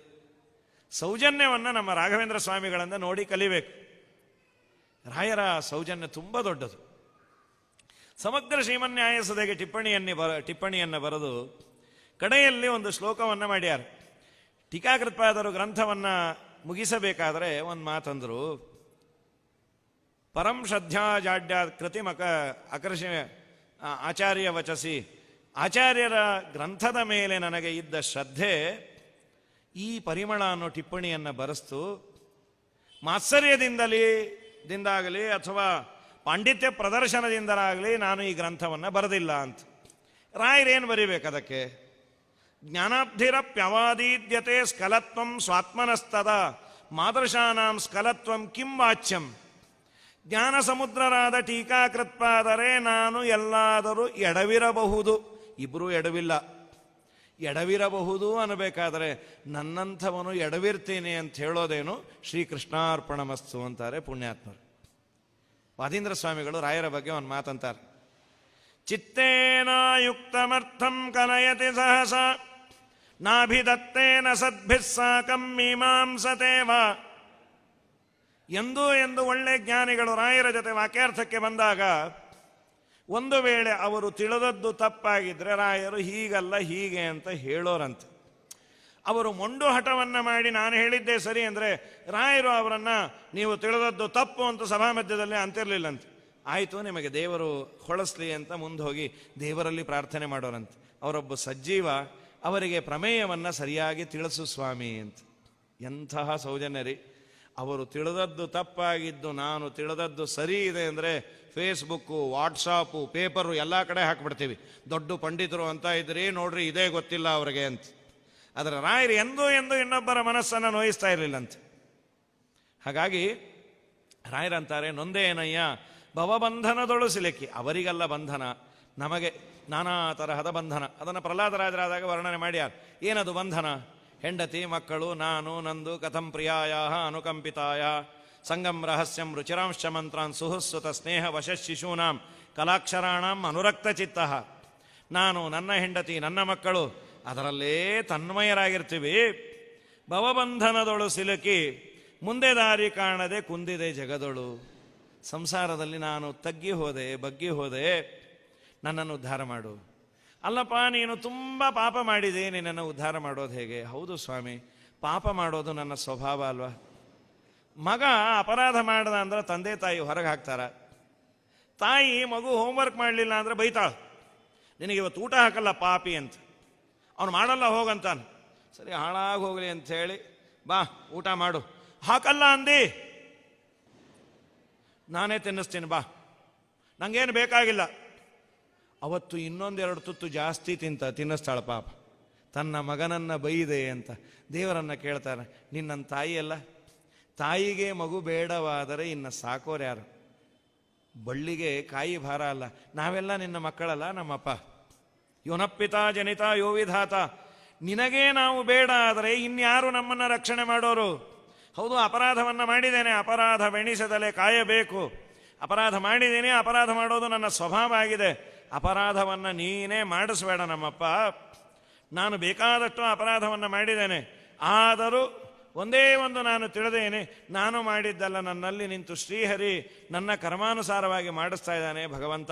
S1: ಸೌಜನ್ಯವನ್ನು ನಮ್ಮ ರಾಘವೇಂದ್ರ ಸ್ವಾಮಿಗಳಿಂದ ನೋಡಿ ಕಲಿಬೇಕು. ರಾಯರ ಸೌಜನ್ಯ ತುಂಬ ದೊಡ್ಡದು. ಸಮಗ್ರ ಶ್ರೀಮನ್ಯಾಯ ಸುಧೆಗೆ ಟಿಪ್ಪಣಿಯನ್ನು ಬರೆದು ಕಡೆಯಲ್ಲಿ ಒಂದು ಶ್ಲೋಕವನ್ನು ಮಾಡ್ಯಾರ. ಟೀಕಾಕೃತ್ಪಾದರು ಗ್ರಂಥವನ್ನು ಮುಗಿಸಬೇಕಾದರೆ ಒಂದು ಮಾತಂದರು, ಪರಂ ಶ್ರದ್ಧಾಜಾಡ್ಯ ಕೃತಿಮಕ ಆಕರ್ಷ ಆಚಾರ್ಯ ವಚಸಿ. ಆಚಾರ್ಯರ ಗ್ರಂಥದ ಮೇಲೆ ನನಗೆ ಇದ್ದ ಶ್ರದ್ಧೆ ಈ ಪರಿಮಳ ಅನ್ನೋ ಟಿಪ್ಪಣಿಯನ್ನು ಬರೆಸ್ತು. ಮಾತ್ಸರ್ಯದಿಂದಾಗಲಿ ಅಥವಾ ಪಾಂಡಿತ್ಯ ಪ್ರದರ್ಶನದಿಂದಲಾಗಲಿ ನಾನು ಈ ಗ್ರಂಥವನ್ನು ಬರೆದಿಲ್ಲ ಅಂತ. ರಾಯರೇನು ಬರೀಬೇಕು ಅದಕ್ಕೆ? ಜ್ಞಾನಾಬ್ಧಿರಪ್ಯವಾದೀದ್ಯತೆ ಸ್ಕಲತ್ವಂ ಸ್ವಾತ್ಮನಸ್ತದ ಮಾದೃಶಾನಾಂ ಸ್ಕಲತ್ವಂ ಕಿಂ ವಾಚ್ಯಂ. ಜ್ಞಾನ ಸಮುದ್ರರಾದ ಟೀಕಾಕೃತ್ಪಾದರೆ ನಾನು ಎಲ್ಲಾದರೂ ಎಡವಿರಬಹುದು. ಇಬ್ಬರೂ ಎಡವಿರಬಹುದು ಅನ್ನಬೇಕಾದರೆ ನನ್ನಂಥವನು ಎಡವಿರ್ತೀನಿ ಅಂತ ಹೇಳೋದೇನು ಶ್ರೀಕೃಷ್ಣಾರ್ಪಣಮಸ್ತು ಅಂತಾರೆ ಪುಣ್ಯಾತ್ಮರು. ವಾದೀಂದ್ರ ಸ್ವಾಮಿಗಳು ರಾಯರ ಬಗ್ಗೆ ಒಂದು ಮಾತಂತಾರೆ, ಚಿತ್ತೇನ ಯುಕ್ತಮರ್ಥಂ ಕಲಯತಿ ಸಹಸ ನಾಭಿದತ್ತೇನ ಸದ್ಭಿಃ ಸಾಕಂ ಮೀಮಾಂಸತೇವ. ಎಂದು ಒಳ್ಳೆ ಜ್ಞಾನಿಗಳು ರಾಯರ ಜೊತೆ ವಾಕ್ಯಾರ್ಥಕ್ಕೆ ಬಂದಾಗ ಒಂದು ವೇಳೆ ಅವರು ತಿಳಿದದ್ದು ತಪ್ಪಾಗಿದ್ರೆ ರಾಯರು ಹೀಗಲ್ಲ ಹೀಗೆ ಅಂತ ಹೇಳೋರಂತೆ. ಅವರು ಮೊಂಡು ಹಠವನ್ನು ಮಾಡಿ ನಾನು ಹೇಳಿದ್ದೆ ಸರಿ ಅಂದರೆ ರಾಯರು ಅವರನ್ನು ನೀವು ತಿಳಿದದ್ದು ತಪ್ಪು ಅಂತ ಸಭಾ ಮಧ್ಯದಲ್ಲಿ ಅಂತಿರಲಿಲ್ಲಂತೆ. ಆಯಿತು, ನಿಮಗೆ ದೇವರು ಹೊಳಸ್ಲಿ ಅಂತ ಮುಂದೆ ಹೋಗಿ ದೇವರಲ್ಲಿ ಪ್ರಾರ್ಥನೆ ಮಾಡೋರಂತೆ. ಅವರೊಬ್ಬ ಸಜ್ಜೀವ, ಅವರಿಗೆ ಪ್ರಮೇಯವನ್ನು ಸರಿಯಾಗಿ ತಿಳಿಸು ಸ್ವಾಮಿ ಅಂತ. ಎಂತಹ ಸೌಜನ್ಯ ರೀ. ಅವರು ತಿಳಿದದ್ದು ತಪ್ಪಾಗಿದ್ದು ನಾನು ತಿಳಿದದ್ದು ಸರಿ ಇದೆ ಅಂದರೆ ಫೇಸ್ಬುಕ್ಕು, ವಾಟ್ಸಾಪು, ಪೇಪರು ಎಲ್ಲ ಕಡೆ ಹಾಕಿಬಿಡ್ತೀವಿ. ದೊಡ್ಡ ಪಂಡಿತರು ಅಂತ ಇದ್ರಿ ನೋಡ್ರಿ, ಇದೇ ಗೊತ್ತಿಲ್ಲ ಅವ್ರಿಗೆ ಅಂತ. ಅದರ ರಾಯರು ಎಂದೂ ಇನ್ನೊಬ್ಬರ ಮನಸ್ಸನ್ನು ನೋಯಿಸ್ತಾ ಇರಲಿಲ್ಲಂತೆ. ಹಾಗಾಗಿ ರಾಯರಂತಾರೆ, ನೊಂದೇನಯ್ಯ ಭವಬಂಧನದೊಳು ಸಿಲುಕಿ. ಅವರಿಗೆಲ್ಲ ಬಂಧನ, ನಮಗೆ ನಾನಾ ತರಹದ ಬಂಧನ. ಅದನ್ನು ಪ್ರಹ್ಲಾದರಾಜರಾದಾಗ ವರ್ಣನೆ ಮಾಡ್ಯಾರ. ಏನದು ಬಂಧನ? ಹೆಂಡತಿ, ಮಕ್ಕಳು, ನಾನು, ನಂದು, ಕಥಂ ಪ್ರಿಯಾಯ ಅನುಕಂಪಿತಾಯ ಸಂಗಂ ರಹಸ್ಯಂ ರುಚಿರಾಂಶ ಮಂತ್ರಾನ್ ಸುಹುಸ್ಸುತ ಸ್ನೇಹ ವಶ ಶಿಶೂನಾಂ ಕಲಾಕ್ಷರಾಣಾಂ ಅನುರಕ್ತ ಚಿತ್ತ. ನಾನು, ನನ್ನ ಹೆಂಡತಿ, ನನ್ನ ಮಕ್ಕಳು ಅದರಲ್ಲೇ ತನ್ಮಯರಾಗಿರ್ತೀವಿ. ಭವಬಂಧನದೊಳು ಸಿಲುಕಿ ಮುಂದೆ ದಾರಿ ಕಾಣದೆ ಕುಂದಿದೆ ಜಗದೊಳು. ಸಂಸಾರದಲ್ಲಿ ನಾನು ತಗ್ಗಿ ಹೋದೆ, ಬಗ್ಗಿ ಹೋದೆ, ನನ್ನನ್ನು ಉದ್ಧಾರ ಮಾಡು. ಅಲ್ಲಪ್ಪ, ನೀನು ತುಂಬ ಪಾಪ ಮಾಡಿದೆ, ನಿನ್ನನ್ನು ಉದ್ಧಾರ ಮಾಡೋದು ಹೇಗೆ? ಹೌದು ಸ್ವಾಮಿ, ಪಾಪ ಮಾಡೋದು ನನ್ನ ಸ್ವಭಾವ ಅಲ್ವಾ. ಮಗ ಅಪರಾಧ ಮಾಡ್ದ ಅಂದ್ರೆ ತಂದೆ ತಾಯಿ ಹೊರಗೆ ಹಾಕ್ತಾರ. ತಾಯಿ ಮಗು ಹೋಮ್ವರ್ಕ್ ಮಾಡಲಿಲ್ಲ ಅಂದ್ರೆ ಬೈತಾಳ, ನಿನಗೆ ಇವತ್ತು ಊಟ ಹಾಕಲ್ಲ ಪಾಪಿ ಅಂತ. ಅವನು ಮಾಡಲ್ಲ ಹೋಗಂತಾನೆ. ಸರಿ, ಹಾಳಾಗಿ ಹೋಗಲಿ ಅಂಥೇಳಿ ಬಾ ಊಟ ಮಾಡು. ಹಾಕಲ್ಲ ಅಂದಿ, ನಾನೇ ತಿನ್ನಿಸ್ತೀನಿ ಬಾ, ನನಗೇನು ಬೇಕಾಗಿಲ್ಲ. ಅವತ್ತು ಇನ್ನೊಂದೆರಡು ತುತ್ತು ಜಾಸ್ತಿ ತಿನ್ನಿಸ್ತಾಳ ಪಾಪ. ತನ್ನ ಮಗನನ್ನು ಬೈದೆ ಅಂತ ದೇವರನ್ನು ಕೇಳ್ತಾರೆ. ನಿನ್ನ ತಾಯಿ ಅಲ್ಲ, ತಾಯಿಗೆ ಮಗು ಬೇಡವಾದರೆ ಇನ್ನು ಸಾಕೋರ್ಯಾರು? ಬಳ್ಳಿಗೆ ಕಾಯಿ ಭಾರ ಅಲ್ಲ. ನಾವೆಲ್ಲ ನಿನ್ನ ಮಕ್ಕಳಲ್ಲ, ನಮ್ಮಪ್ಪ. ಯೋನಪ್ಪಿತ ಜನಿತ ಯೋ ವಿಧಾತ. ನಿನಗೇ ನಾವು ಬೇಡ ಆದರೆ ಇನ್ಯಾರು ನಮ್ಮನ್ನು ರಕ್ಷಣೆ ಮಾಡೋರು? ಹೌದು, ಅಪರಾಧವನ್ನು ಮಾಡಿದ್ದೇನೆ, ಅಪರಾಧವೆಣಿಸದಲೇ ಕಾಯಬೇಕು. ಅಪರಾಧ ಮಾಡಿದ್ದೇನೆ, ಅಪರಾಧ ಮಾಡೋದು ನನ್ನ ಸ್ವಭಾವ ಆಗಿದೆ. ಅಪರಾಧವನ್ನು ನೀನೇ ಮಾಡಿಸ್ಬೇಡ ನಮ್ಮಪ್ಪ. ನಾನು ಬೇಕಾದಷ್ಟು ಅಪರಾಧವನ್ನು ಮಾಡಿದ್ದೇನೆ. ಆದರೂ ಒಂದೇ ಒಂದು ನಾನು ತಿಳಿದೇನೆ, ನಾನು ಮಾಡಿದ್ದಲ್ಲ, ನನ್ನಲ್ಲಿ ನಿಂತು ಶ್ರೀಹರಿ ನನ್ನ ಕರ್ಮಾನುಸಾರವಾಗಿ ಮಾಡಿಸ್ತಾ ಇದ್ದಾನೆ. ಭಗವಂತ,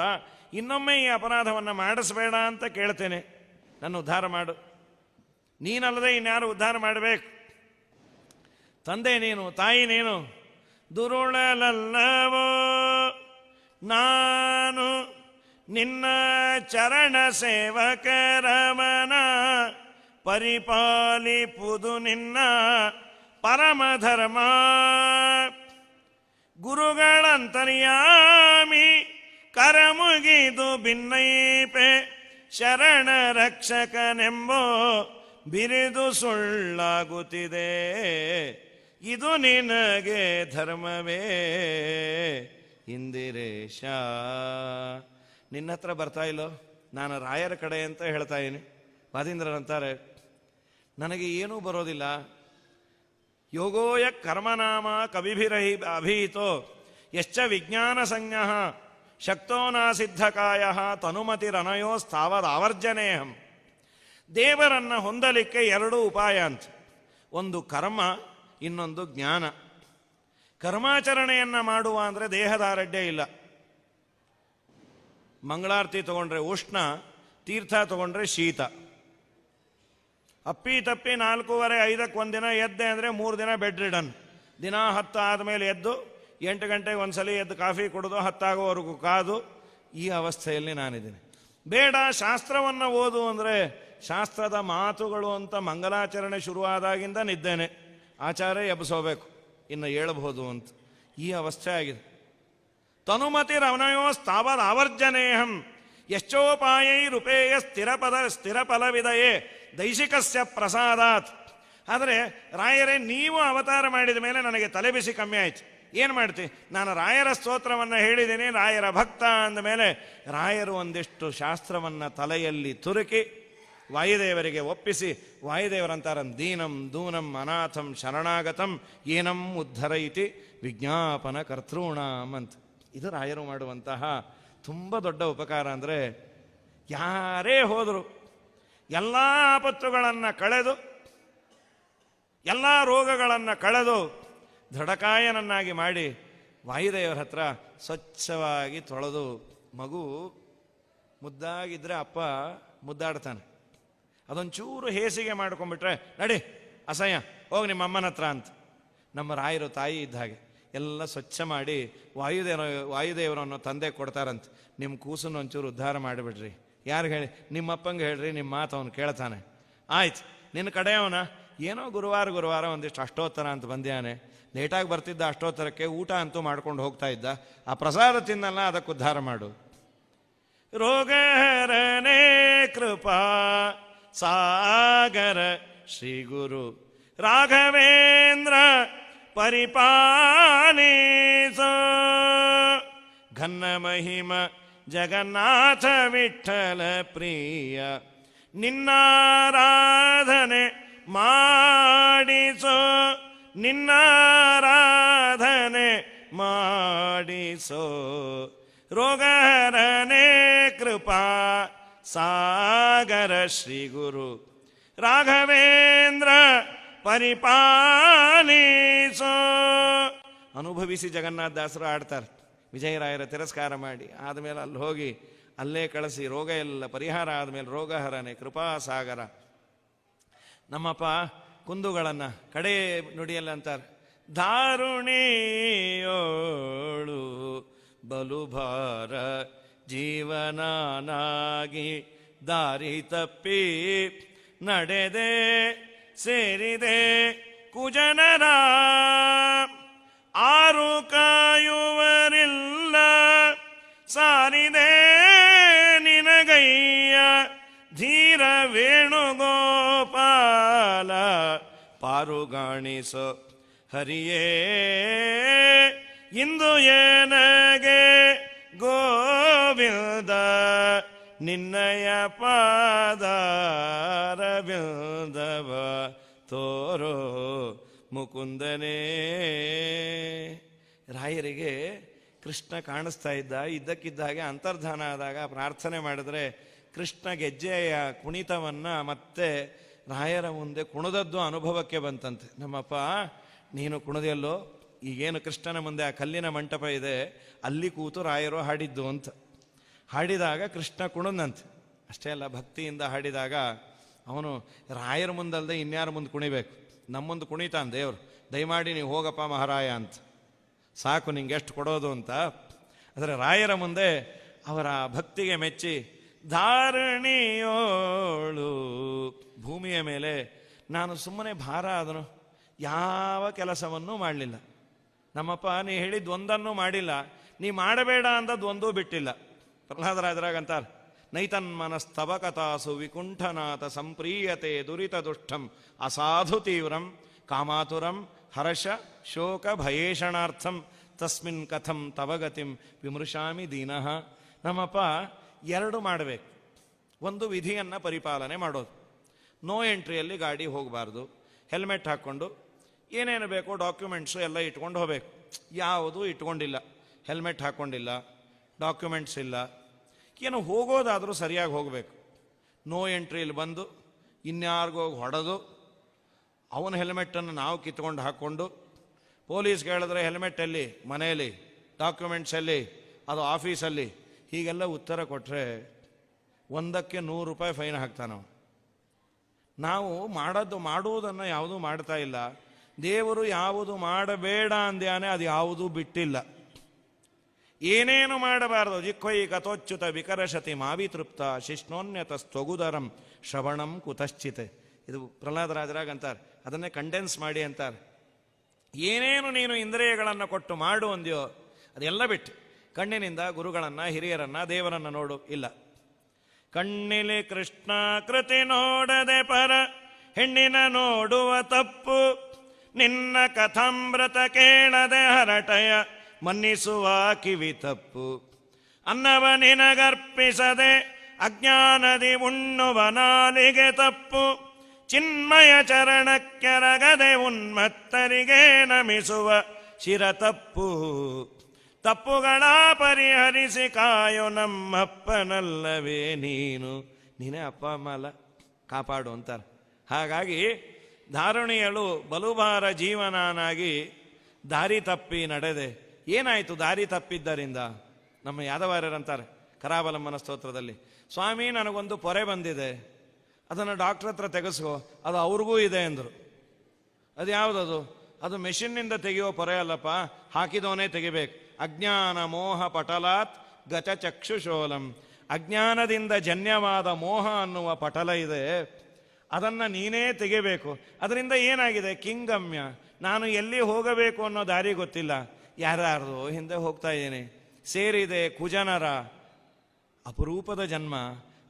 S1: ಇನ್ನೊಮ್ಮೆ ಈ ಅಪರಾಧವನ್ನು ಮಾಡಿಸಬೇಡ ಅಂತ ಕೇಳ್ತೇನೆ. ನನ್ನ ಉದ್ಧಾರ ಮಾಡು. ನೀನಲ್ಲದೆ ಇನ್ಯಾರು ಉದ್ಧಾರ ಮಾಡಬೇಕು? ತಂದೆ ನೀನು, ತಾಯಿ ನೀನು. ದುರುಳಲಲ್ಲವೋ ನಾನು ನಿನ್ನ ಚರಣ ಸೇವಕರಮನ, ಪರಿಪಾಲಿಪುದು ನಿನ್ನ ಪರಮಧರ್ಮ. ಗುರುಗಳಂತರ್ಯಾಮಿ ಕರಮುಗಿದು ಭಿನ್ನೈಪೆ, ಶರಣ ರಕ್ಷಕನೆಂಬೋ ಬಿರಿದು ಸುಳ್ಳಾಗುತ್ತಿದೆ. ಇದು ನಿನಗೆ ಧರ್ಮವೇ ಇಂದಿರೇಶ? ನಿನ್ನ ಹತ್ರ ಬರ್ತಾ ಇಲ್ಲೋ? ನಾನು ರಾಯರ ಕಡೆ ಅಂತ ಹೇಳ್ತಾ ಇದ್ದೀನಿ. ವಾದೀಂದ್ರರಂತಾರೆ, ನನಗೆ ಏನೂ ಬರೋದಿಲ್ಲ. ಯೋಗೋಯ ಕರ್ಮನಾಮ ಕವಿಭಿರಹಿ ಅಭೀತೋ ಯಶ್ಚ ವಿಜ್ಞಾನ ಸಂಜ್ಞಃ ಶಕ್ತೋ ನಾಸಿದ್ಧಕಾಯ ತನುಮತಿರನಯೋಸ್ತಾವದಾವರ್ಜನೇಹಂ. ದೇವರನ್ನು ಹೊಂದಲಿಕ್ಕೆ ಎರಡು ಉಪಾಯ ಅಂತ. ಒಂದು ಕರ್ಮ, ಇನ್ನೊಂದು ಜ್ಞಾನ. ಕರ್ಮಾಚರಣೆಯನ್ನು ಮಾಡುವ ಅಂದರೆ ದೇಹದಾರಢ್ಯ ಇಲ್ಲ. ಮಂಗಳಾರತಿ ತಗೊಂಡ್ರೆ ಉಷ್ಣ, ತೀರ್ಥ ತಗೊಂಡ್ರೆ ಶೀತ. ಅಪ್ಪಿ ತಪ್ಪಿ 4:45, 5ಕ್ಕೆ ಒಂದಿನ ಎದ್ದೆ ಅಂದರೆ 3 ದಿನ ಬೆಡ್ ರಿಡನ್. ದಿನ 10 ಆದಮೇಲೆ ಎದ್ದು 8 ಗಂಟೆಗೆ ಒಂದ್ಸಲಿ ಎದ್ದು ಕಾಫಿ ಕುಡಿದು 10 ಆಗೋವರೆಗೂ ಕಾದು ಈ ಅವಸ್ಥೆಯಲ್ಲಿ ನಾನಿದ್ದೀನಿ. ಬೇಡ, ಶಾಸ್ತ್ರವನ್ನು ಓದು ಅಂದರೆ ಶಾಸ್ತ್ರದ ಮಾತುಗಳು ಅಂತ ಮಂಗಲಾಚರಣೆ ಶುರುವಾದಾಗಿಂದ ನಿದ್ದೇನೆ. ಆಚಾರ್ಯ ಎಬ್ಬಿಸೋಬೇಕು, ಇನ್ನು ಏಳಬಹುದು ಅಂತ ಈ ಅವಸ್ಥೆ ಆಗಿದೆ. ತನುಮತಿರವನಯೋಸ್ತಾವದ್ ಆವರ್ಜನೇಹಂ ಯಶ್ಚೋಪಾಯೈರುಪೇಯ ಸ್ಥಿರಫಲವಿದಯೇ ದೈಶಿಕಸ್ಯ ಪ್ರಸಾದಾತ್. ಆದರೆ ರಾಯರೇ, ನೀವು ಅವತಾರ ಮಾಡಿದ ಮೇಲೆ ನನಗೆ ತಲೆಬಿಸಿ ಕಮ್ಮಿ ಆಯ್ತು. ಏನು ಮಾಡ್ತಿ? ನಾನು ರಾಯರ ಸ್ತೋತ್ರವನ್ನು ಹೇಳಿದ್ದೀನಿ, ರಾಯರ ಭಕ್ತ ಅಂದ ಮೇಲೆ ರಾಯರು ಒಂದಿಷ್ಟು ಶಾಸ್ತ್ರವನ್ನು ತಲೆಯಲ್ಲಿ ತುರುಕಿ ವಾಯುದೇವರಿಗೆ ಒಪ್ಪಿಸಿ, ವಾಯುದೇವರಂತಾರ ದೀನಂ ದೂನಂ ಅನಾಥಂ ಶರಣಾಗತಂ ಏನಂ ಉದ್ಧರೈತಿ ವಿಜ್ಞಾಪನ ಕರ್ತೃಣಾಂ ಅಂತ. ಇದು ರಾಯರು ಮಾಡುವಂತಹ ತುಂಬ ದೊಡ್ಡ ಉಪಕಾರ. ಅಂದರೆ ಯಾರೇ ಹೋದರು ಎಲ್ಲ ಆಪತ್ತುಗಳನ್ನು ಕಳೆದು, ಎಲ್ಲ ರೋಗಗಳನ್ನು ಕಳೆದು ದೃಢಕಾಯನನ್ನಾಗಿ ಮಾಡಿ ವಾಯುದೇವರ ಹತ್ರ ಸ್ವಚ್ಛವಾಗಿ ತೊಳೆದು, ಮಗು ಮುದ್ದಾಗಿದ್ದರೆ ಅಪ್ಪ ಮುದ್ದಾಡ್ತಾನೆ. ಅದೊಂಚೂರು ಹೇಸಿಗೆ ಮಾಡ್ಕೊಂಡ್ಬಿಟ್ರೆ ನಡಿ ಅಸಹ್ಯ, ಹೋಗಿ ನಿಮ್ಮ ಅಮ್ಮನ ಹತ್ರ ಅಂತ. ನಮ್ಮ ರಾಯರು ತಾಯಿ ಇದ್ದ ಹಾಗೆ ಎಲ್ಲ ಸ್ವಚ್ಛ ಮಾಡಿ ವಾಯುದೇವರನ್ನು ತಂದೆ ಕೊಡ್ತಾರಂತೆ. ನಿಮ್ಮ ಕೂಸನ್ನು ಒಂಚೂರು ಉದ್ಧಾರ ಮಾಡಿಬಿಡ್ರಿ. ಯಾರಿಗೆ ಹೇಳಿ? ನಿಮ್ಮಪ್ಪಂಗೆ ಹೇಳ್ರಿ, ನಿಮ್ಮ ಮಾತು ಅವನು ಕೇಳ್ತಾನೆ. ಆಯ್ತು, ನಿನ್ನ ಕಡೆಯವನ ಏನೋ ಗುರುವಾರ ಒಂದಿಷ್ಟು ಅಷ್ಟೋತ್ತರ ಅಂತ ಬಂದ್ಯಾನೆ. ಲೇಟಾಗಿ ಬರ್ತಿದ್ದ ಅಷ್ಟೋತ್ತರಕ್ಕೆ ಊಟ ಅಂತೂ ಮಾಡ್ಕೊಂಡು ಹೋಗ್ತಾ ಇದ್ದ. ಆ ಪ್ರಸಾದ ತಿನ್ನಲ್ಲ, ಅದಕ್ಕೆ ಉದ್ಧಾರ ಮಾಡು. ರೋಗಹರನೇ ಕೃಪಾ ಸಾಗರ ಶ್ರೀ ಗುರು ರಾಘವೇಂದ್ರ ಪರಿಪಾಲಿಸೋ. ಘನ್ನ ಮಹಿಮ ಜಗನ್ನಾಥ ವಿಠಲ ಪ್ರಿಯ ನಿನ್ನಾರಾಧನೆ ಮಾಡಿಸೋ, ನಿನ್ನಾರಾಧನೆ ಮಾಡಿಸೋ. ರೋಗಹರನೇ ಕೃಪಾ ಸಾಗರ ಶ್ರೀ ಗುರು ರಾಘವೇಂದ್ರ ಪರಿಪಾಲಿಸೋ. ಅನುಭವಿಸಿ ಜಗನ್ನಾಥದಾಸರು ಆಡ್ತಾರೆ. ವಿಜಯರಾಯರ ತಿರಸ್ಕಾರ ಮಾಡಿ ಆದಮೇಲೆ ಅಲ್ಲಿ ಹೋಗಿ ಅಲ್ಲೇ ಕಳಿಸಿ ರೋಗ ಎಲ್ಲ ಪರಿಹಾರ ಆದಮೇಲೆ ರೋಗಹರನೆ ಕೃಪಾಸಾಗರ. ನಮ್ಮಪ್ಪ ಕುಂದುಗಳನ್ನು ಕಡೆ ನುಡಿಯಲ್ಲಿ ಅಂತಾರೆ. ದಾರುಣಿಯೋಳು ಬಲುಭಾರ ಜೀವನಾಗಿ ದಾರಿ ತಪ್ಪಿ ನಡೆದೆ ಸೇರಿದೆ ಕುಜನರ. ಆರು ಕಾಯುವರಿಲ್ಲ ಸಾರಿದೆ ನಿನಗಯ್ಯ ಧೀರ ವೇಣುಗೋಪಾಲ. ಪಾರುಗಾಣಿಸೋ ಹರಿಯೇ ಇಂದು ಏನಗೆ ಗೋವಿಂದ ನಿನ್ನಯ ಪಾದಾರವಿಂದವ ತೋರೋ ಮುಕುಂದನೇ. ರಾಯರಿಗೆ ಕೃಷ್ಣ ಕಾಣಿಸ್ತಾ ಇದ್ದ. ಇದ್ದಕ್ಕಿದ್ದ ಹಾಗೆ ಅಂತರ್ಧಾನ ಆದಾಗ ಪ್ರಾರ್ಥನೆ ಮಾಡಿದ್ರೆ ಕೃಷ್ಣ ಗೆಜ್ಜೆಯ ಕುಣಿತವನ್ನು ಮತ್ತೆ ರಾಯರ ಮುಂದೆ ಕುಣಿದದ್ದು ಅನುಭವಕ್ಕೆ ಬಂತಂತೆ. ನಮ್ಮಪ್ಪ ನೀನು ಕುಣಿದೆಲ್ಲೋ, ಈಗೇನು ಕೃಷ್ಣನ ಮುಂದೆ ಆ ಕಲ್ಲಿನ ಮಂಟಪ ಇದೆ ಅಲ್ಲಿ ಕೂತು ರಾಯರು ಹಾಡಿದ್ದು ಅಂತ. ಹಾಡಿದಾಗ ಕೃಷ್ಣ ಕುಣಿದಂತೆ. ಅಷ್ಟೇ ಅಲ್ಲ, ಭಕ್ತಿಯಿಂದ ಹಾಡಿದಾಗ ಅವನು ರಾಯರ ಮುಂದಲ್ಲದೆ ಇನ್ಯಾರ ಮುಂದೆ ಕುಣಿಬೇಕು? ನಮ್ಮ ಮುಂದೆ ಕುಣಿತಾನೆ ದೇವರು. ದಯಮಾಡಿ ನೀವು ಹೋಗಪ್ಪ ಮಹಾರಾಯ ಅಂತ, ಸಾಕು ನಿಂಗೆ ಎಷ್ಟು ಕೊಡೋದು ಅಂತ. ಆದರೆ ರಾಯರ ಮುಂದೆ ಅವರ ಭಕ್ತಿಗೆ ಮೆಚ್ಚಿ ಧಾರಣಿಯೋಳು, ಭೂಮಿಯ ಮೇಲೆ ನಾನು ಸುಮ್ಮನೆ ಭಾರ ಆದನು, ಯಾವ ಕೆಲಸವನ್ನೂ ಮಾಡಲಿಲ್ಲ. ನಮ್ಮಪ್ಪ ನೀ ಹೇಳಿದ್ದು ಒಂದನ್ನು ಮಾಡಿಲ್ಲ, ನೀ ಮಾಡಬೇಡ ಅಂದದ್ದು ಒಂದೂ ಬಿಟ್ಟಿಲ್ಲ. ಪ್ರಹ್ಲಾದರಾಜರಾಗಂತಾರೆ, ನೈತನ್ಮನಸ್ತವ ಕಥಾಸು ವಿಕುಂಠನಾಥ ಸಂಪ್ರೀಯತೆ ದುರಿತ ದುಷ್ಟಂ ಅಸಾಧು ತೀವ್ರಂ ಕಾಮಾತುರಂ ಹರ್ಷ ಶೋಕ ಭಯೇಷಣಾರ್ಥಂ ತಸ್ಮಿನ್ ಕಥಂ ತವಗತಿಂ ವಿಮೃಶಾಮಿ ದೀನಃ. ನಮ್ಮಪ್ಪ ಎರಡು ಮಾಡಬೇಕು. ಒಂದು ವಿಧಿಯನ್ನು ಪರಿಪಾಲನೆ ಮಾಡೋದು. ನೋ ಎಂಟ್ರಿಯಲ್ಲಿ ಗಾಡಿ ಹೋಗಬಾರ್ದು, ಹೆಲ್ಮೆಟ್ ಹಾಕ್ಕೊಂಡು ಏನೇನು ಬೇಕೋ ಡಾಕ್ಯುಮೆಂಟ್ಸು ಎಲ್ಲ ಇಟ್ಕೊಂಡು ಹೋಗಬೇಕು. ಯಾವುದೂ ಇಟ್ಕೊಂಡಿಲ್ಲ, ಹೆಲ್ಮೆಟ್ ಹಾಕ್ಕೊಂಡಿಲ್ಲ, ಡಾಕ್ಯುಮೆಂಟ್ಸ್ ಇಲ್ಲ, ಏನು ಹೋಗೋದಾದರೂ ಸರಿಯಾಗಿ ಹೋಗಬೇಕು. ನೋ ಎಂಟ್ರಿಯಲ್ಲಿ ಬಂದು ಇನ್ಯಾರಿಗೋ ಹೊಡೆದು ಅವನ ಹೆಲ್ಮೆಟ್ಟನ್ನು ನಾವು ಕಿತ್ಕೊಂಡು ಹಾಕ್ಕೊಂಡು, ಪೊಲೀಸ್ಗೆ ಹೇಳಿದ್ರೆ ಹೆಲ್ಮೆಟ್ಟಲ್ಲಿ ಮನೆಯಲ್ಲಿ, ಡಾಕ್ಯುಮೆಂಟ್ಸಲ್ಲಿ, ಅದು ಆಫೀಸಲ್ಲಿ, ಹೀಗೆಲ್ಲ ಉತ್ತರ ಕೊಟ್ಟರೆ ಒಂದಕ್ಕೆ 100 ರೂಪಾಯಿ ಫೈನ್ ಹಾಕ್ತಾನೆ. ನಾವು ಮಾಡುವುದನ್ನು ಯಾವುದೂ ಮಾಡ್ತಾ ಇಲ್ಲ. ದೇವರು ಯಾವುದು ಮಾಡಬೇಡ ಅಂದ್ಯಾನೆ ಅದು ಯಾವುದೂ ಬಿಟ್ಟಿಲ್ಲ. ಏನೇನು ಮಾಡಬಾರದು. ಜಿಕ್ವೈ ಕಥೋಚ್ಯುತ ವಿಕರಶತಿ ಮಾವಿತೃಪ್ತ ಶಿಷ್ಣೋನ್ಯತ ಸ್ತೊಗುದರಂ ಶ್ರವಣಂ ಕುತಶ್ಚಿತೆ. ಇದು ಪ್ರಹ್ಲಾದರಾಜರಾಗಂತಾರೆ, ಅದನ್ನೇ ಕಂಡೆನ್ಸ್ ಮಾಡಿ ಅಂತಾರೆ. ಏನೇನು ನೀನು ಇಂದ್ರಿಯಗಳನ್ನು ಕೊಟ್ಟು ಮಾಡು ಅಂದ್ಯೋ ಅದೆಲ್ಲ ಬಿಟ್ಟು ಕಣ್ಣಿನಿಂದ ಗುರುಗಳನ್ನು, ಹಿರಿಯರನ್ನು, ದೇವರನ್ನು ನೋಡು ಇಲ್ಲ. ಕಣ್ಣಿಲಿ ಕೃಷ್ಣ ಕೃತಿ ನೋಡದೆ ಪರ ಹೆಣ್ಣಿನ ನೋಡುವ ತಪ್ಪು, ನಿನ್ನ ಕಥಾಮೃತ ಕೇಳದೆ ಹರಟಯ ಮನ್ನಿಸುವ ಕಿವಿ ತಪ್ಪು, ಅನ್ನವ ನಿನಗರ್ಪಿಸದೆ ಅಜ್ಞಾನದಿ ಉಣ್ಣುವ ನಾಲಿಗೆ ತಪ್ಪು, ಚಿನ್ಮಯ ಚರಣಕ್ಕೆರಗದೆ ಉನ್ಮತ್ತರಿಗೆ ನಮಿಸುವ ಶಿರ ತಪ್ಪು, ತಪ್ಪುಗಳ ಪರಿಹರಿಸಿ ಕಾಯೋ ನಮ್ಮಪ್ಪನಲ್ಲವೇ ನೀನು. ನೀನೇ ಅಪ್ಪ ಅಮ್ಮ ಅಲ್ಲ, ಕಾಪಾಡು ಅಂತಾರೆ. ಹಾಗಾಗಿ ಧಾರುಣಿಯಳು ಬಲುಭಾರ ಜೀವನಾನಾಗಿ ದಾರಿ ತಪ್ಪಿ ನಡೆದೆ. ಏನಾಯಿತು ದಾರಿ ತಪ್ಪಿದ್ದರಿಂದ? ನಮ್ಮ ಯಾದವಾರ್ಯರಂತಾರೆ ಕರಾವಲಂಬನ ಸ್ತೋತ್ರದಲ್ಲಿ, ಸ್ವಾಮಿ ನನಗೊಂದು ಪೊರೆ ಬಂದಿದೆ, ಅದನ್ನು ಡಾಕ್ಟ್ರ್ ಹತ್ರ ತೆಗೆಸ್ಕೋ. ಅದು ಅವ್ರಿಗೂ ಇದೆ ಅಂದರು. ಅದು ಯಾವುದದು? ಅದು ಮೆಷಿನ್ನಿಂದ ತೆಗೆಯೋ ಪೊರೆ ಅಲ್ಲಪ್ಪ, ಹಾಕಿದವನೇ ತೆಗಿಬೇಕು. ಅಜ್ಞಾನ ಮೋಹ ಪಟಲಾತ್ ಗಚ ಚಕ್ಷುಶೋಲಂ. ಅಜ್ಞಾನದಿಂದ ಜನ್ಯವಾದ ಮೋಹ ಅನ್ನುವ ಪಟಲ ಇದೆ, ಅದನ್ನು ನೀನೇ ತೆಗಿಬೇಕು. ಅದರಿಂದ ಏನಾಗಿದೆ? ಕಿಂಗಮ್ಯ, ನಾನು ಎಲ್ಲಿ ಹೋಗಬೇಕು ಅನ್ನೋ ದಾರಿ ಗೊತ್ತಿಲ್ಲ, ಯಾರ್ಯಾರ್ದು ಹಿಂದೆ ಹೋಗ್ತಾ ಇದ್ದೇನೆ. ಸೇರಿದೆ ಕುಜನರ ಅಪರೂಪದ ಜನ್ಮ.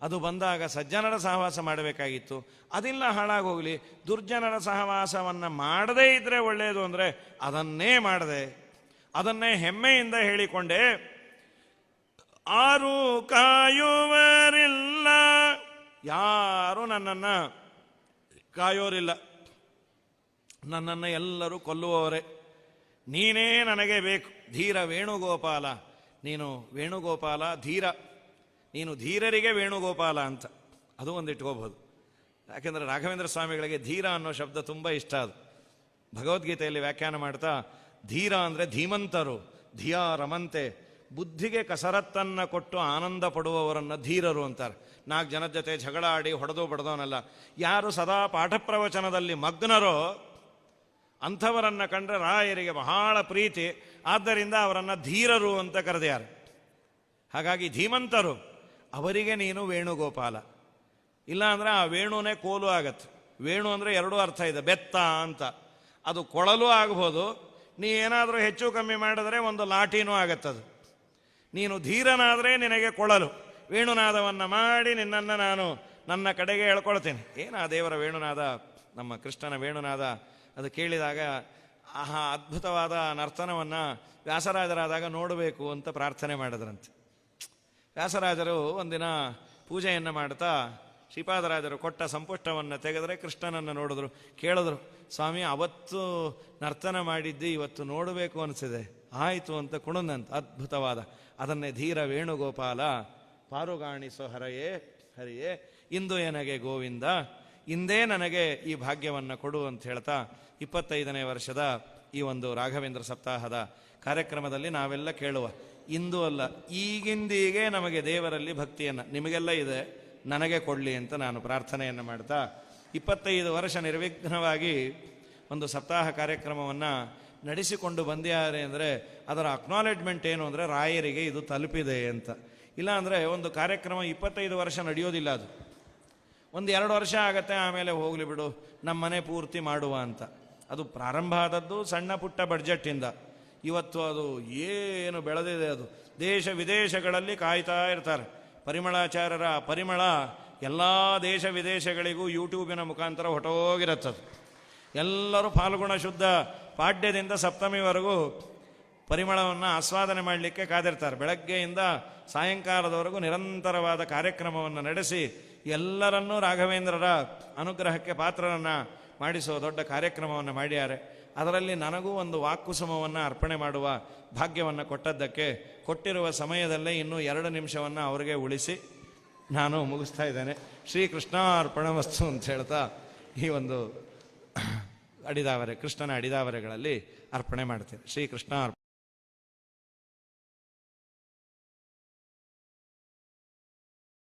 S1: ಅದು ಬಂದಾಗ ಸಜ್ಜನರ ಸಹವಾಸ ಮಾಡಬೇಕಾಗಿತ್ತು, ಅದಿಲ್ಲ, ಹಾಳಾಗೋಗ್ಲಿ. ದುರ್ಜನರ ಸಹವಾಸವನ್ನು ಮಾಡದೇ ಇದ್ರೆ ಒಳ್ಳೆಯದು ಅಂದರೆ ಅದನ್ನೇ ಮಾಡದೆ, ಅದನ್ನೇ ಹೆಮ್ಮೆಯಿಂದ ಹೇಳಿಕೊಂಡೆ. ಆರು ಕಾಯುವರಿಲ್ಲ, ಯಾರು ನನ್ನನ್ನು ಕಾಯೋರಿಲ್ಲ, ನನ್ನನ್ನು ಎಲ್ಲರೂ ಕೊಲ್ಲುವವರೇ, ನೀನೇ ನನಗೆ ಬೇಕು. ಧೀರ ವೇಣುಗೋಪಾಲ, ನೀನು ವೇಣುಗೋಪಾಲ ಧೀರ, ನೀನು ಧೀರರಿಗೆ ವೇಣುಗೋಪಾಲ ಅಂತ ಅದು ಒಂದು ಇಟ್ಕೋಬಹುದು. ಯಾಕೆಂದರೆ ರಾಘವೇಂದ್ರ ಸ್ವಾಮಿಗಳಿಗೆ ಧೀರ ಅನ್ನೋ ಶಬ್ದ ತುಂಬ ಇಷ್ಟ. ಅದು ಭಗವದ್ಗೀತೆಯಲ್ಲಿ ವ್ಯಾಖ್ಯಾನ ಮಾಡ್ತಾ, ಧೀರ ಅಂದರೆ ಧೀಮಂತರು, ಧಿಯಾ ರಮಂತೆ, ಬುದ್ಧಿಗೆ ಕಸರತ್ತನ್ನು ಕೊಟ್ಟು ಆನಂದ ಪಡುವವರನ್ನು ಧೀರರು ಅಂತಾರೆ. 4 ಜನದ ಜೊತೆ ಜಗಳ ಆಡಿ ಹೊಡೆದು ಬಡ್ದವನಲ್ಲ. ಯಾರು ಸದಾ ಪಾಠ ಪ್ರವಚನದಲ್ಲಿ ಮಗ್ನರೋ ಅಂಥವರನ್ನು ಕಂಡ್ರೆ ರಾಯರಿಗೆ ಬಹಳ ಪ್ರೀತಿ, ಆದ್ದರಿಂದ ಅವರನ್ನು ಧೀರರು ಅಂತ ಕರೆದ್ಯಾರು. ಹಾಗಾಗಿ ಧೀಮಂತರು ಅವರಿಗೆ ನೀನು ವೇಣುಗೋಪಾಲ. ಇಲ್ಲ ಅಂದರೆ ಆ ವೇಣುನೇ ಕೋಲು ಆಗತ್ತೆ. ವೇಣು ಅಂದರೆ 2 ಅರ್ಥ ಇದೆ. ಬೆತ್ತ ಅಂತ, ಅದು ಕೊಳಲು ಆಗ್ಬೋದು, ನೀ ಏನಾದರೂ ಹೆಚ್ಚು ಕಮ್ಮಿ ಮಾಡಿದ್ರೆ ಒಂದು ಲಾಠಿನೂ ಆಗತ್ತದು. ನೀನು ಧೀರನಾದರೆ ನಿನಗೆ ಕೊಳಲು, ವೇಣುನಾದವನ್ನು ಮಾಡಿ ನಿನ್ನನ್ನು ನಾನು ನನ್ನ ಕಡೆಗೆ ಹೇಳ್ಕೊಳ್ತೇನೆ. ಏನು ಆ ದೇವರ ವೇಣುನಾದ, ನಮ್ಮ ಕೃಷ್ಣನ ವೇಣುನಾದ, ಅದು ಕೇಳಿದಾಗ ಆಹಾ ಅದ್ಭುತವಾದ ನರ್ತನವನ್ನು ವ್ಯಾಸರಾಜರಾದಾಗ ನೋಡಬೇಕು ಅಂತ ಪ್ರಾರ್ಥನೆ ಮಾಡಿದ್ರಂತೆ. ವ್ಯಾಸರಾಜರು ಒಂದಿನ ಪೂಜೆಯನ್ನು ಮಾಡ್ತಾ ಶ್ರೀಪಾದರಾಜರು ಕೊಟ್ಟ ಸಂಪುಷ್ಟವನ್ನು ತೆಗೆದರೆ ಕೃಷ್ಣನನ್ನು ನೋಡಿದ್ರು. ಕೇಳಿದ್ರು, ಸ್ವಾಮಿ ಅವತ್ತು ನರ್ತನ ಮಾಡಿದ್ದು ಇವತ್ತು ನೋಡಬೇಕು ಅನಿಸಿದೆ, ಆಯಿತು ಅಂತ ಕುಣದಂತ. ಅದ್ಭುತವಾದ ಅದನ್ನೇ ಧೀರ ವೇಣುಗೋಪಾಲ ಪಾರುಗಾಣಿಸೋ ಹರಯೇ ಹರಿಯೇ ಇಂದು ನನಗೆ ಗೋವಿಂದ, ಇಂದೇ ನನಗೆ ಈ ಭಾಗ್ಯವನ್ನು ಕೊಡು ಅಂತ ಹೇಳ್ತಾ 25ನೇ ವರ್ಷದ ಈ ಒಂದು ರಾಘವೇಂದ್ರ ಸಪ್ತಾಹದ ಕಾರ್ಯಕ್ರಮದಲ್ಲಿ ನಾವೆಲ್ಲ ಕೇಳುವ, ಇಂದು ಅಲ್ಲ ಈಗಿಂದೀಗೆ ನಮಗೆ ದೇವರಲ್ಲಿ ಭಕ್ತಿಯನ್ನು ನಿಮಗೆಲ್ಲ ಇದೆ, ನನಗೆ ಕೊಡಲಿ ಅಂತ ನಾನು ಪ್ರಾರ್ಥನೆಯನ್ನು ಮಾಡ್ತಾ 25 ವರ್ಷ ನಿರ್ವಿಘ್ನವಾಗಿ ಒಂದು ಸಪ್ತಾಹ ಕಾರ್ಯಕ್ರಮವನ್ನು ನಡೆಸಿಕೊಂಡು ಬಂದಿದ್ದಾರೆ ಅಂದರೆ ಅದರ ಅಕ್ನಾಲೆಡ್ಜ್ಮೆಂಟ್ ಏನು ಅಂದರೆ ರಾಯರಿಗೆ ಇದು ತಲುಪಿದೆ ಅಂತ. ಇಲ್ಲ ಅಂದರೆ ಒಂದು ಕಾರ್ಯಕ್ರಮ 25 ವರ್ಷ ನಡೆಯೋದಿಲ್ಲ, ಅದು 1-2 ವರ್ಷ ಆಗತ್ತೆ, ಆಮೇಲೆ ಹೋಗಲಿ ಬಿಡು ನಮ್ಮ ಮನೆ ಪೂರ್ತಿ ಮಾಡುವ ಅಂತ. ಅದು ಪ್ರಾರಂಭ ಆದದ್ದು ಸಣ್ಣ ಪುಟ್ಟ ಬಡ್ಜೆಟ್ಟಿಂದ, ಇವತ್ತು ಅದು ಏನು ಬೆಳೆದಿದೆ, ಅದು ದೇಶ ವಿದೇಶಗಳಲ್ಲಿ ಕಾಯ್ತಾ ಇರ್ತಾರೆ. ಪರಿಮಳಾಚಾರ್ಯರ ಪರಿಮಳ ಎಲ್ಲ ದೇಶ ವಿದೇಶಗಳಿಗೂ ಯೂಟ್ಯೂಬಿನ ಮುಖಾಂತರ ಹೊಟ್ಟೋಗಿರುತ್ತದೆ. ಎಲ್ಲರೂ ಫಾಲ್ಗುಣ ಶುದ್ಧ ಪಾಡ್ಯದಿಂದ ಸಪ್ತಮಿವರೆಗೂ ಪರಿಮಳವನ್ನು ಆಸ್ವಾದನೆ ಮಾಡಲಿಕ್ಕೆ ಕಾದಿರ್ತಾರೆ. ಬೆಳಗ್ಗೆಯಿಂದ ಸಾಯಂಕಾಲದವರೆಗೂ ನಿರಂತರವಾದ ಕಾರ್ಯಕ್ರಮವನ್ನು ನಡೆಸಿ ಎಲ್ಲರನ್ನೂ ರಾಘವೇಂದ್ರರ ಅನುಗ್ರಹಕ್ಕೆ ಪಾತ್ರರನ್ನು ಮಾಡಿಸುವ ದೊಡ್ಡ ಕಾರ್ಯಕ್ರಮವನ್ನು ಮಾಡಿದ್ದಾರೆ. ಅದರಲ್ಲಿ ನನಗೂ ಒಂದು ವಾಕ್ಕುಸುಮವನ್ನು ಅರ್ಪಣೆ ಮಾಡುವ ಭಾಗ್ಯವನ್ನು ಕೊಟ್ಟದ್ದಕ್ಕೆ ಕೊಟ್ಟಿರುವ ಸಮಯದಲ್ಲೇ ಇನ್ನೂ 2 ನಿಮಿಷವನ್ನು ಅವರಿಗೆ ಉಳಿಸಿ ನಾನು ಮುಗಿಸ್ತಾ ಇದ್ದೇನೆ. ಶ್ರೀಕೃಷ್ಣಾರ್ಪಣಮಸ್ತು ಅಂತ ಹೇಳ್ತಾ ಈ ಒಂದು ಅಡಿದಾವರೆ, ಕೃಷ್ಣನ ಅಡಿದಾವರೆಗಳಲ್ಲಿ ಅರ್ಪಣೆ ಮಾಡ್ತೇನೆ. ಶ್ರೀಕೃಷ್ಣ